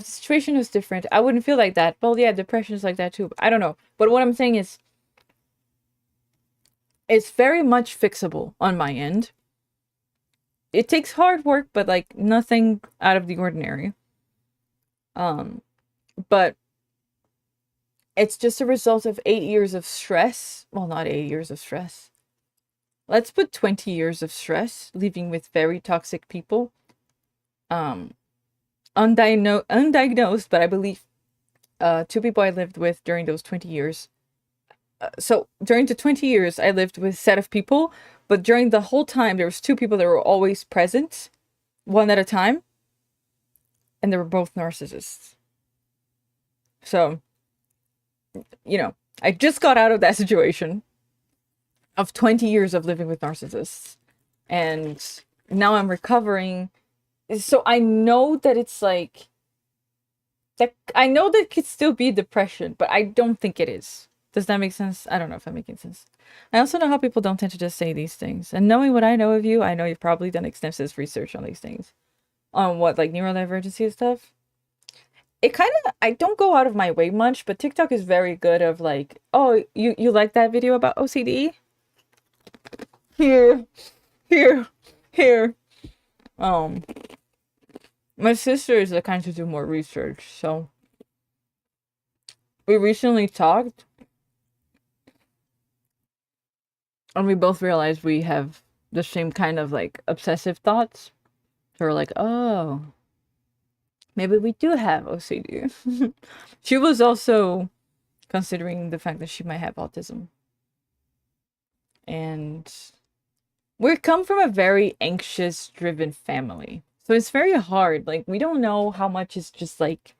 situation is different, I wouldn't feel like that. Well, yeah, depression is like that too. I don't know. But what I'm saying is, it's very much fixable on my end. It takes hard work, but like nothing out of the ordinary. But it's just a result of 8 years of stress. Well, not 8 years of stress. Let's put 20 years of stress, living with very toxic people. Undiagnosed, but I believe two people I lived with during those 20 years. So during the 20 years, I lived with a set of people, but during the whole time, there was two people that were always present, one at a time, and they were both narcissists. So, I just got out of that situation of 20 years of living with narcissists, and now I'm recovering. So I know that it's like, that I know that it could still be depression, but I don't think it is. Does that make sense? I don't know if I'm making sense. I also know how people don't tend to just say these things. And knowing what I know of you, I know you've probably done extensive research on these things. On what, like neurodivergency and stuff? It kind of, I don't go out of my way much, but TikTok is very good of like, oh, you like that video about OCD? Here, here, here. My sister is the kind to do more research, so we recently talked, and we both realized we have the same kind of like obsessive thoughts. So we're like, oh, maybe we do have OCD. She was also considering the fact that she might have autism. And we come from a very anxious driven family. So it's very hard. Like, we don't know how much is just like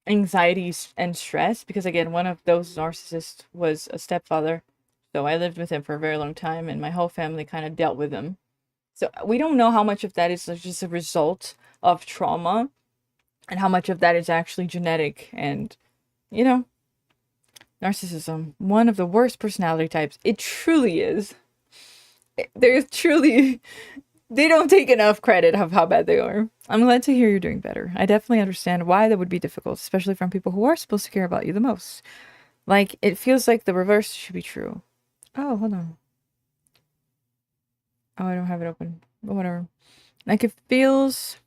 anxiety and stress, because again, one of those narcissists was a stepfather. So I lived with him for a very long time, and my whole family kind of dealt with him. So we don't know how much of that is just a result of trauma and how much of that is actually genetic. And, narcissism, one of the worst personality types. It truly is. There's truly, they don't take enough credit of how bad they are. I'm glad to hear you're doing better. I definitely understand why that would be difficult, especially from people who are supposed to care about you the most. Like, it feels like the reverse should be true. Oh, hold on. Oh, I don't have it open. But whatever. Like, it feels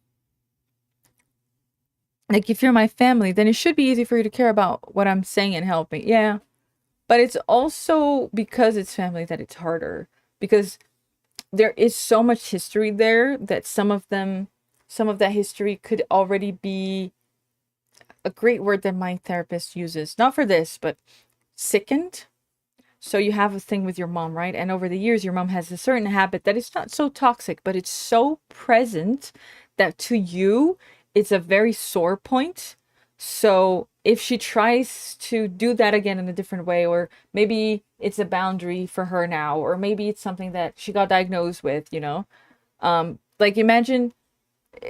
like if you're my family, then it should be easy for you to care about what I'm saying and helping. Yeah. But it's also because it's family that it's harder, because there is so much history there that some of that history could already be a great word that my therapist uses, not for this, but sickened. So you have a thing with your mom, right? And over the years, your mom has a certain habit that is not so toxic, but it's so present that to you, it's a very sore point. So if she tries to do that again in a different way, or maybe it's a boundary for her now, or maybe it's something that she got diagnosed with, like imagine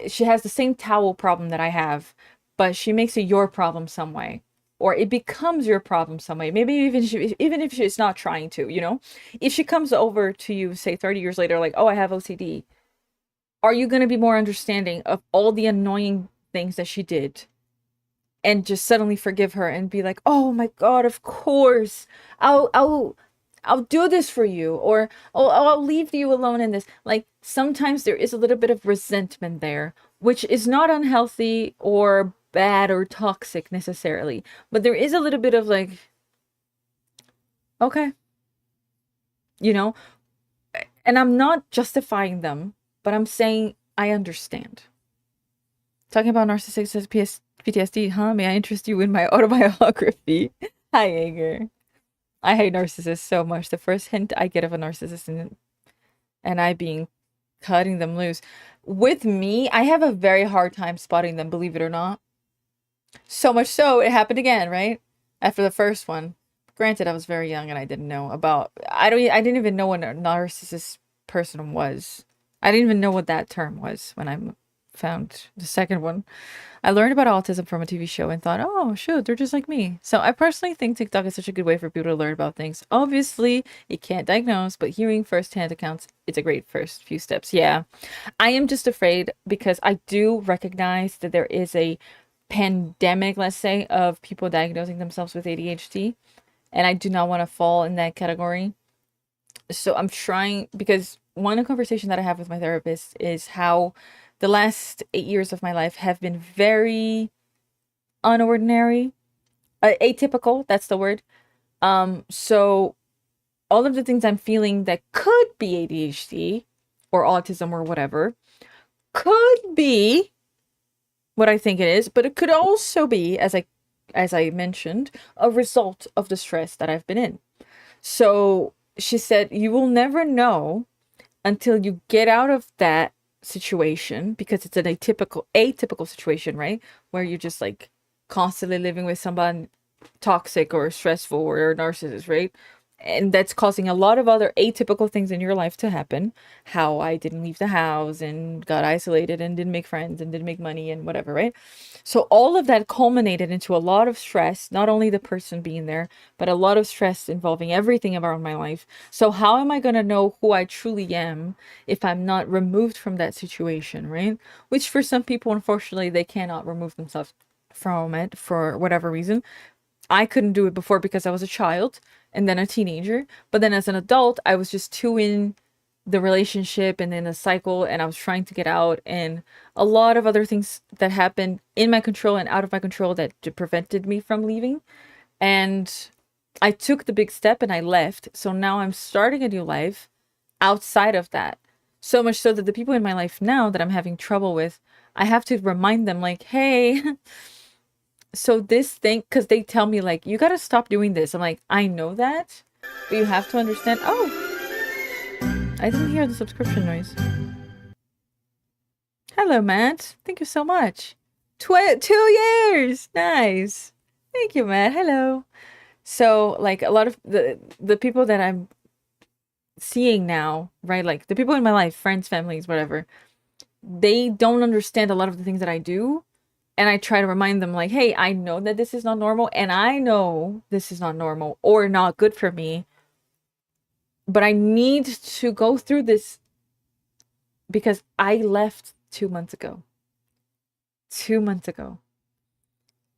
she has the same towel problem that I have, but she makes it your problem some way. Or it becomes your problem some way. Maybe even if she's not trying to, if she comes over to you, say 30 years later, like, oh, I have OCD, are you going to be more understanding of all the annoying things that she did and just suddenly forgive her and be like, oh my God, of course, I'll, I'll, I'll do this for you, or I'll leave you alone in this. Like sometimes there is a little bit of resentment there, which is not unhealthy or bad or toxic necessarily, but there is a little bit of like, okay, you know, and I'm not justifying them, but I'm saying I understand. Talking about narcissistic PTSD, huh? May I interest you in my autobiography? Hi, Ager. I hate narcissists so much. The first hint I get of a narcissist and I being cutting them loose. With me, I have a very hard time spotting them, believe it or not. So much so, it happened again, right? After the first one. Granted, I was very young and I didn't know about. I didn't even know what a narcissist person was. I didn't even know what that term was when I found the second one. I learned about autism from a TV show and thought, oh, shoot, they're just like me. So I personally think TikTok is such a good way for people to learn about things. Obviously, you can't diagnose, but hearing firsthand accounts, it's a great first few steps. Yeah. I am just afraid because I do recognize that there is a pandemic, let's say, of people diagnosing themselves with ADHD. And I do not want to fall in that category. So I'm trying, because one conversation that I have with my therapist is how the last 8 years of my life have been very unordinary, atypical, that's the word. So all of the things I'm feeling that could be ADHD or autism or whatever could be what I think it is, but it could also be, as I mentioned, a result of the stress that I've been in. So she said, you will never know until you get out of that situation, because it's an atypical situation, right? Where you're just like constantly living with someone toxic or stressful or a narcissist, right? And that's causing a lot of other atypical things in your life to happen. How I didn't leave the house and got isolated and didn't make friends and didn't make money and whatever, right? So all of that culminated into a lot of stress, not only the person being there, but a lot of stress involving everything around my life. So how am I going to know who I truly am if I'm not removed from that situation, right? Which for some people, unfortunately, they cannot remove themselves from it for whatever reason. I couldn't do it before because I was a child and then a teenager. But then as an adult, I was just too in the relationship and in a cycle, and I was trying to get out, and a lot of other things that happened in my control and out of my control that prevented me from leaving. And I took the big step and I left. So now I'm starting a new life outside of that. So much so that the people in my life now that I'm having trouble with, I have to remind them like, hey, so this thing, because they tell me like, you got to stop doing this. I'm like, I know that, but you have to understand. Oh, I didn't hear the subscription noise. Hello, Matt. Thank you so much. 2 years. Nice. Thank you, Matt. Hello. So like a lot of the people that I'm seeing now, right? Like the people in my life, friends, families, whatever, they don't understand a lot of the things that I do. And I try to remind them like, hey, I know that this is not normal, and I know this is not normal or not good for me, but I need to go through this because I left 2 months ago. 2 months ago.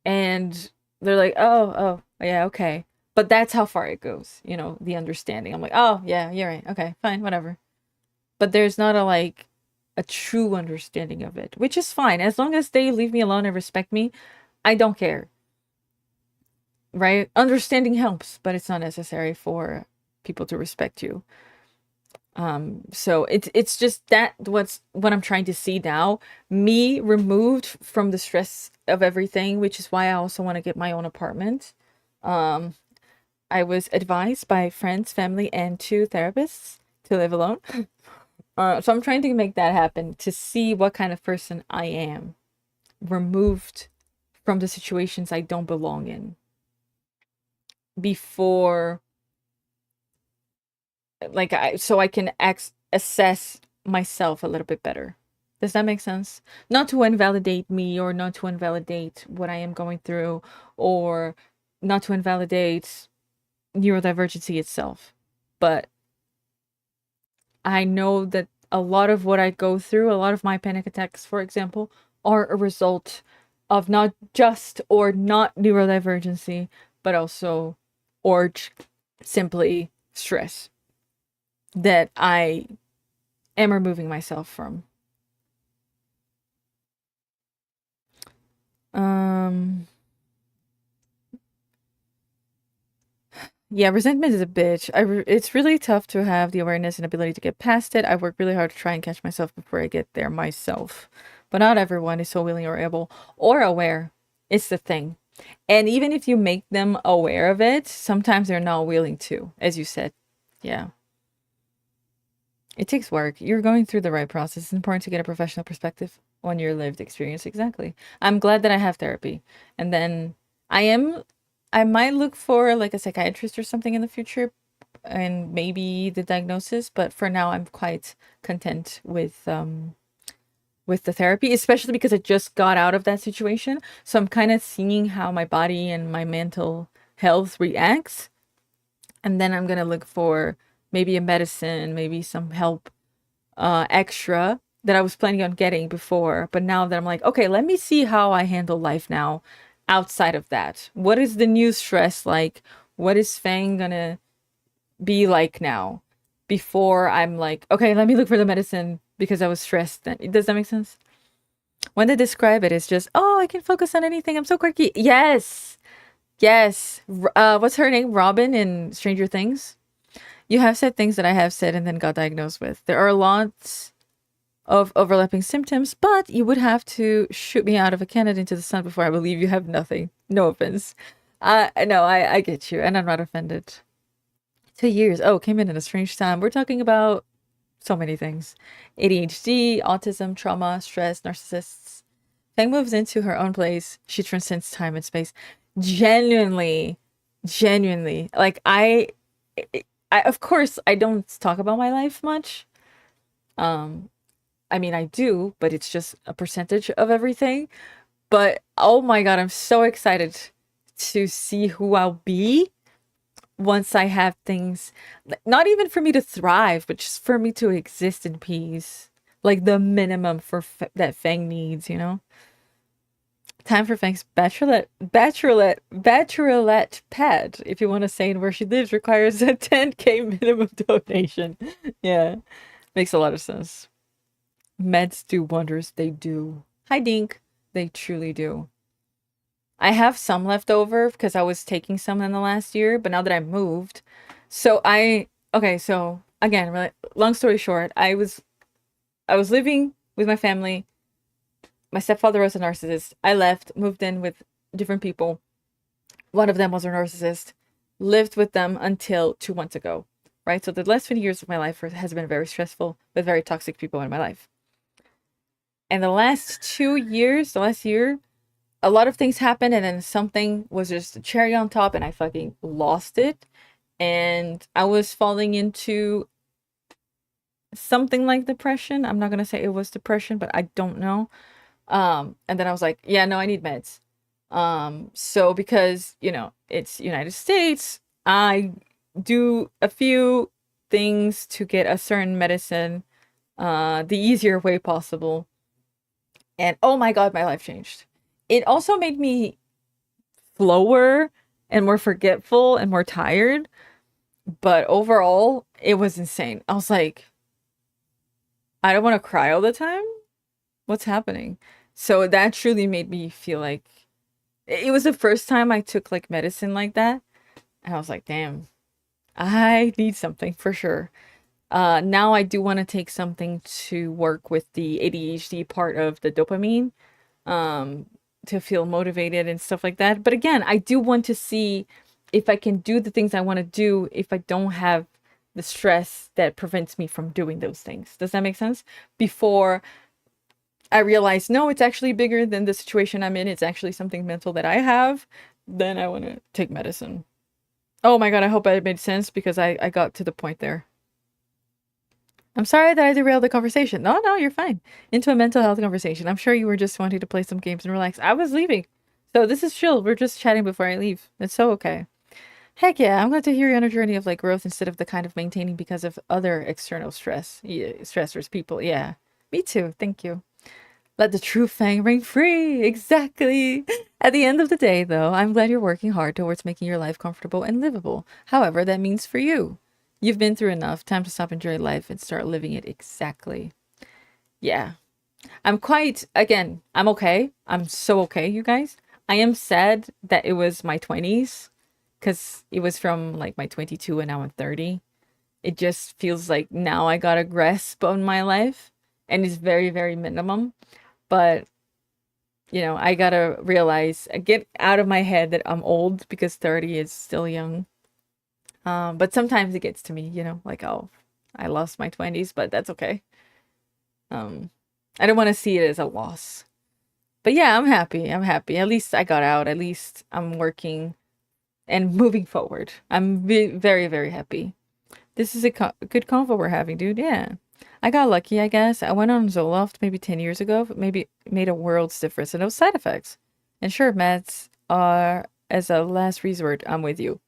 And they're like, oh, yeah, okay. But that's how far it goes, the understanding. I'm like, oh, yeah, you're right. Okay, fine, whatever. But there's not a true understanding of it, which is fine. As long as they leave me alone and respect me, I don't care. right? Understanding helps, but it's not necessary for people to respect you. So it's just that what I'm trying to see now. Me removed from the stress of everything, which is why I also want to get my own apartment. Um, I was advised by friends, family, and two therapists to live alone. So I'm trying to make that happen to see what kind of person I am, removed from the situations I don't belong in before, like, so I can assess myself a little bit better. Does that make sense? Not to invalidate me, or not to invalidate what I am going through, or not to invalidate neurodivergency itself, but I know that a lot of what I go through, a lot of my panic attacks, for example, are a result of not just or not neurodivergency, but also, or simply stress that I am removing myself from. Um, yeah, resentment is a bitch. It's really tough to have the awareness and ability to get past it. I work really hard to try and catch myself before I get there myself. But not everyone is so willing or able or aware. It's the thing. And even if you make them aware of it, sometimes they're not willing to, as you said. Yeah. It takes work. You're going through the right process. It's important to get a professional perspective on your lived experience. Exactly. I'm glad that I have therapy. And then I am, I might look for like a psychiatrist or something in the future, and maybe the diagnosis, but for now I'm quite content with the therapy, especially because I just got out of that situation. So I'm kind of seeing how my body and my mental health reacts. And then I'm going to look for maybe a medicine, maybe some help extra that I was planning on getting before. But now that I'm like, okay, let me see how I handle life now outside of that. What is the new stress like? What is Fang gonna be like now? Before I'm like, okay, let me look for the medicine because I was stressed. Then does that make sense? When they describe it, it's just, oh, I can focus on anything. I'm so quirky. Yes, yes. What's her name? Robin in Stranger Things. You have said things that I have said and then got diagnosed with. There are lots of overlapping symptoms, but you would have to shoot me out of a cannon into the sun before I believe you have nothing. No offense. No, I get you, and I'm not offended. 2 years. Oh, came in at a strange time. We're talking about so many things: ADHD, autism, trauma, stress, narcissists. Fang moves into her own place. She transcends time and space. Genuinely, genuinely. Like I of course I don't talk about my life much. Um, I mean I do, but it's just a percentage of everything. But oh my god, I'm so excited to see who I'll be once I have things, not even for me to thrive, but just for me to exist in peace. Like the minimum for that Fang needs, you know? Time for Fang's bachelorette pad, if you want to say where she lives, requires a 10K minimum donation. Yeah, makes a lot of sense. Meds do wonders. They do. Hi, Dink. They truly do. I have some left over because I was taking some in the last year, but now that I moved, okay, so again, really, long story short, I was living with my family. My stepfather was a narcissist. I left, moved in with different people. One of them was a narcissist. Lived with them until 2 months ago, right? So the last 20 years of my life has been very stressful with very toxic people in my life. And the last 2 years, the last year, a lot of things happened, and then something was just a cherry on top, and I fucking lost it. And I was falling into something like depression. I'm not gonna say it was depression, but I don't know. And then I was like, yeah, no, I need meds. So because, it's United States, I do a few things to get a certain medicine the easier way possible. And oh my god, my life changed. It also made me slower and more forgetful and more tired, but overall, it was insane. I was like, I don't want to cry all the time. What's happening? So that truly made me feel like It was the first time I took like medicine like that. And I was like, damn, I need something for sure. Now I do want to take something to work with the ADHD part of the dopamine, um, to feel motivated and stuff like that. But again, I do want to see if I can do the things I want to do if I don't have the stress that prevents me from doing those things. Does that make sense? Before I realize, no, it's actually bigger than the situation I'm in. It's actually something mental that I have. Then I want to take medicine. Oh my God, I hope it made sense because I got to the point there. I'm sorry that I derailed the conversation. No, no, you're fine. Into a mental health conversation. I'm sure you were just wanting to play some games and relax. I was leaving. So this is chill. We're just chatting before I leave. It's so okay. Heck yeah, I'm glad to hear you're on a journey of like growth instead of the kind of maintaining because of other external stress. Yeah, stressors, people. Yeah. Me too. Thank you. Let the true Fang ring free. Exactly. At the end of the day, though, I'm glad you're working hard towards making your life comfortable and livable. However, that means for you. You've been through enough. Time to stop enjoying life and start living it exactly. Yeah. I'm quite, again, I'm okay. I'm so okay, you guys. I am sad that it was my 20s because it was from like my 22 and now I'm 30. It just feels like now I got a grasp on my life and it's very, very minimum. But I gotta realize, get out of my head that I'm old because 30 is still young. But sometimes it gets to me, like, oh, I lost my 20s, but that's okay. Um, I don't want to see it as a loss. But yeah, I'm happy. I'm happy. At least I got out. At least I'm working and moving forward. I'm very, very happy. This is a good convo we're having, dude. Yeah. I got lucky, I guess. I went on Zoloft maybe 10 years ago, but maybe it made a world's difference and no side effects. And sure, meds are as a last resort. I'm with you.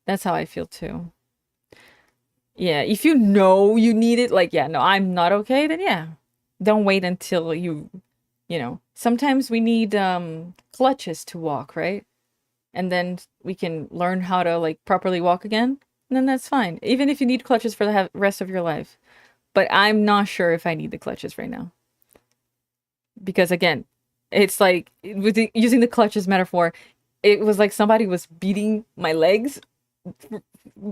That's how I feel too. Yeah, if you know you need it, like, yeah, no, I'm not okay, then yeah. Don't wait until sometimes we need clutches to walk, right? And then we can learn how to like properly walk again. And then that's fine. Even if you need clutches for the rest of your life. But I'm not sure if I need the clutches right now. Because again, it's like with using the clutches metaphor, it was like somebody was beating my legs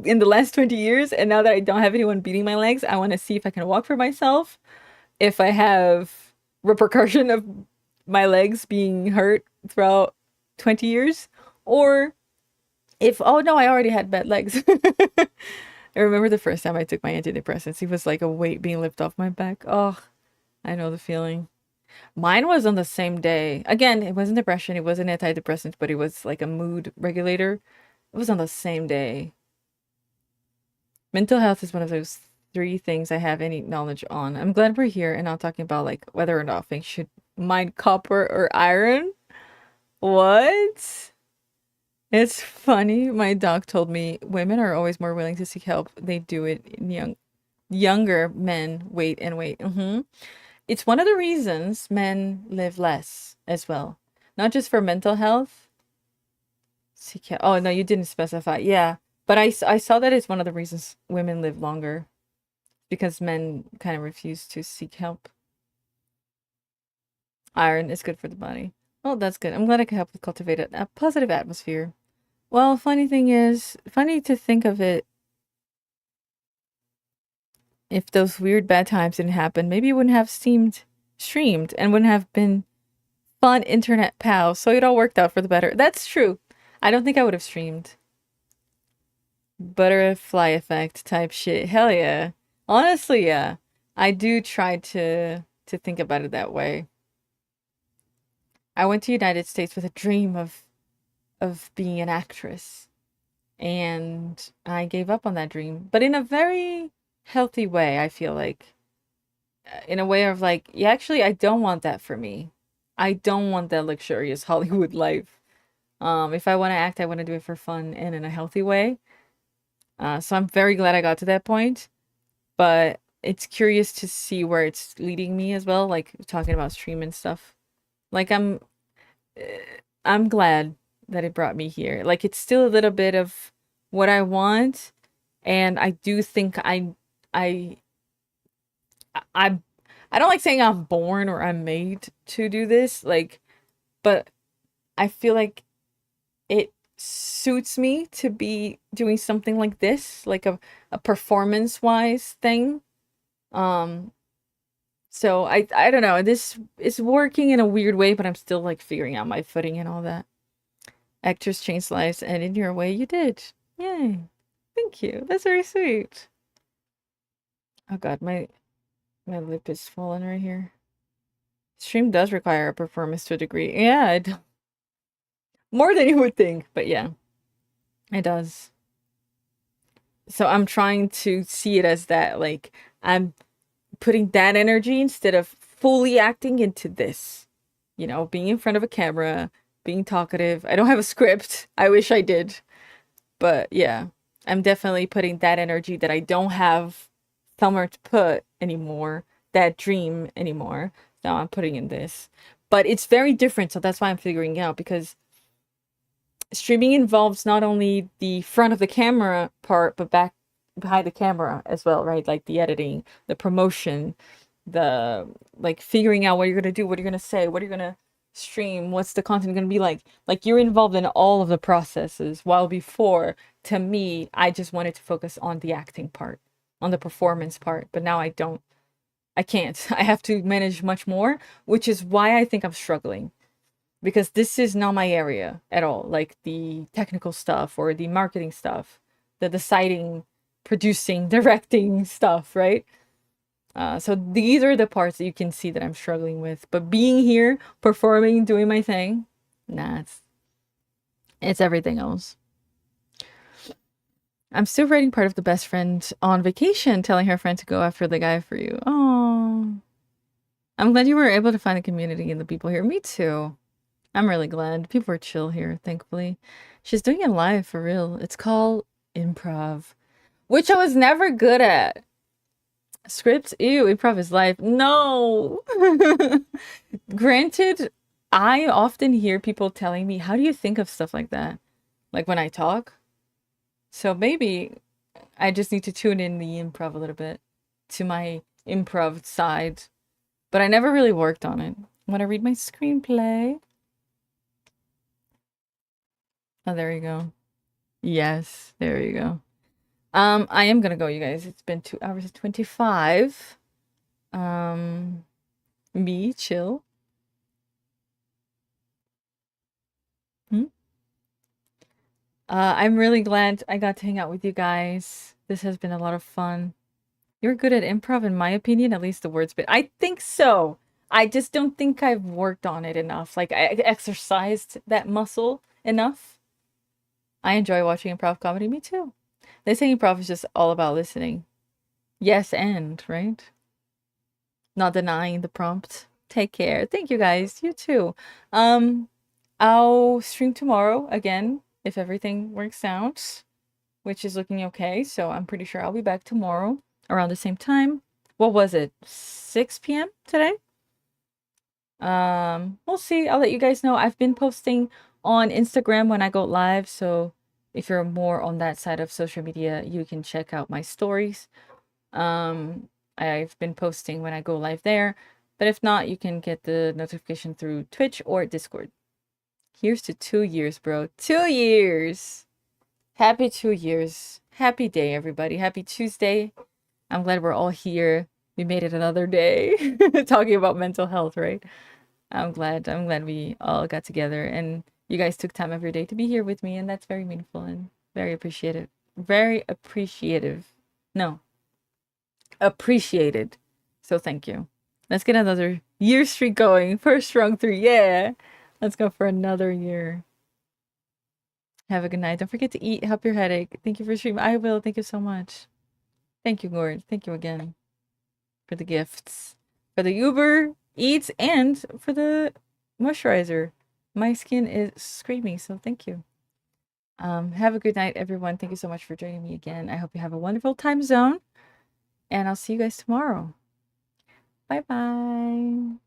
in the last 20 years. And now that I don't have anyone beating my legs, I want to see if I can walk for myself. If I have repercussion of my legs being hurt throughout 20 years. Or if, oh no, I already had bad legs. I remember the first time I took my antidepressants, it was like a weight being lifted off my back. Oh, I know the feeling. Mine was on the same day. Again, it wasn't depression, it wasn't antidepressant, but it was like a mood regulator. It was on the same day. Mental health is one of those three things I have any knowledge on. I'm glad we're here and not talking about like whether or not things should mine copper or iron. What? It's funny. My doc told me women are always more willing to seek help. They do it in younger men wait and wait. It's one of the reasons men live less as well. Not just for mental health. Seek help. Oh, no, you didn't specify. Yeah. But I saw that it's one of the reasons women live longer because men kind of refuse to seek help. Iron is good for the body. Well, that's good. I'm glad I could help with cultivate a positive atmosphere. Well, funny thing is, funny to think of it, if those weird bad times didn't happen, maybe it wouldn't have streamed and wouldn't have been fun internet pals. So it all worked out for the better. That's true. I don't think I would have streamed. Butterfly effect type shit. Hell yeah. Honestly, yeah. I do try to think about it that way. I went to United States with a dream of being an actress. And I gave up on that dream, but in a very healthy way, I feel like. In a way of like, yeah, actually, I don't want that for me. I don't want that luxurious Hollywood life. If I want to act, I want to do it for fun and in a healthy way. So I'm very glad I got to that point, but it's curious to see where it's leading me as well, like talking about stream and stuff. Like I'm glad that it brought me here. Like it's still a little bit of what I want, and I do think I I I don't like saying I'm born or I'm made to do this, like, but I feel like it suits me to be doing something like this, like a performance-wise thing. Um, so I don't know. This is working in a weird way, but I'm still like figuring out my footing and all that. Actors change lives, and in your way, you did. Yay! Thank you. That's very sweet. Oh God, my lip is swollen right here. Stream does require a performance to a degree. Yeah, more than you would think, but yeah, it does. So I'm trying to see it as that, like I'm putting that energy instead of fully acting into this. You know, being in front of a camera, being talkative. I don't have a script. I wish I did. But yeah, I'm definitely putting that energy that I don't have somewhere to put anymore, that dream anymore. Now I'm putting in this. But it's very different, so that's why I'm figuring out, because streaming involves not only the front of the camera part, but back behind the camera as well, right? Like the editing, the promotion, the like figuring out what you're gonna do, what you're gonna say, what you're gonna stream, what's the content gonna be like. Like you're involved in all of the processes. While before, to me, I just wanted to focus on the acting part, on the performance part. But now I can't. I have to manage much more, which is why I think I'm struggling, because this is not my area at all. Like the technical stuff or the marketing stuff, the deciding, producing, directing stuff, right? So these are the parts that you can see that I'm struggling with. But being here, performing, doing my thing, nah, it's everything else. I'm still writing part of the best friend on vacation, telling her friend to go after the guy for you. Oh, I'm glad you were able to find a community and the people here. Me too. I'm really glad. People are chill here, thankfully. She's doing it live for real. It's called improv, which I was never good at. Scripts? Ew, improv is life. No! Granted, I often hear people telling me, how do you think of stuff like that? Like when I talk? So maybe I just need to tune in the improv a little bit to my improv side. But I never really worked on it. Want to read my screenplay? Oh, there you go. Yes, there you go. I am gonna go, you guys. It's been 2 hours and 25. Um, me chill. Hmm? I'm really glad I got to hang out with you guys. This has been a lot of fun. You're good at improv, in my opinion, at least the words bit. I think so. I just don't think I've worked on it enough. Like I exercised that muscle enough. I enjoy watching improv comedy. Me too. They say improv is just all about listening. Yes, and, right? Not denying the prompt. Take care. Thank you guys. You too. Um, I'll stream tomorrow again if everything works out, which is looking okay. So I'm pretty sure I'll be back tomorrow around the same time. What was it? 6 p.m. today? We'll see. I'll let you guys know. I've been posting on Instagram when I go live, so if you're more on that side of social media, you can check out my stories. Um, I've been posting when I go live there, but if not, you can get the notification through Twitch or Discord. Here's to 2 years, bro. 2 years! Happy 2 years. Happy day, everybody. Happy Tuesday. I'm glad we're all here. We made it another day. Talking about mental health, right? I'm glad we all got together and you guys took time of your day to be here with me, and that's very meaningful and very appreciative. Very appreciative. No, appreciated. So thank you. Let's get another year streak going. First strong 3. Yeah. Let's go for another year. Have a good night. Don't forget to eat. Help your headache. Thank you for streaming. I will. Thank you so much. Thank you, Gord. Thank you again for the gifts, for the Uber Eats, and for the moisturizer. My skin is screaming, so thank you. Have a good night, everyone. Thank you so much for joining me again. I hope you have a wonderful time zone, and I'll see you guys tomorrow. Bye bye.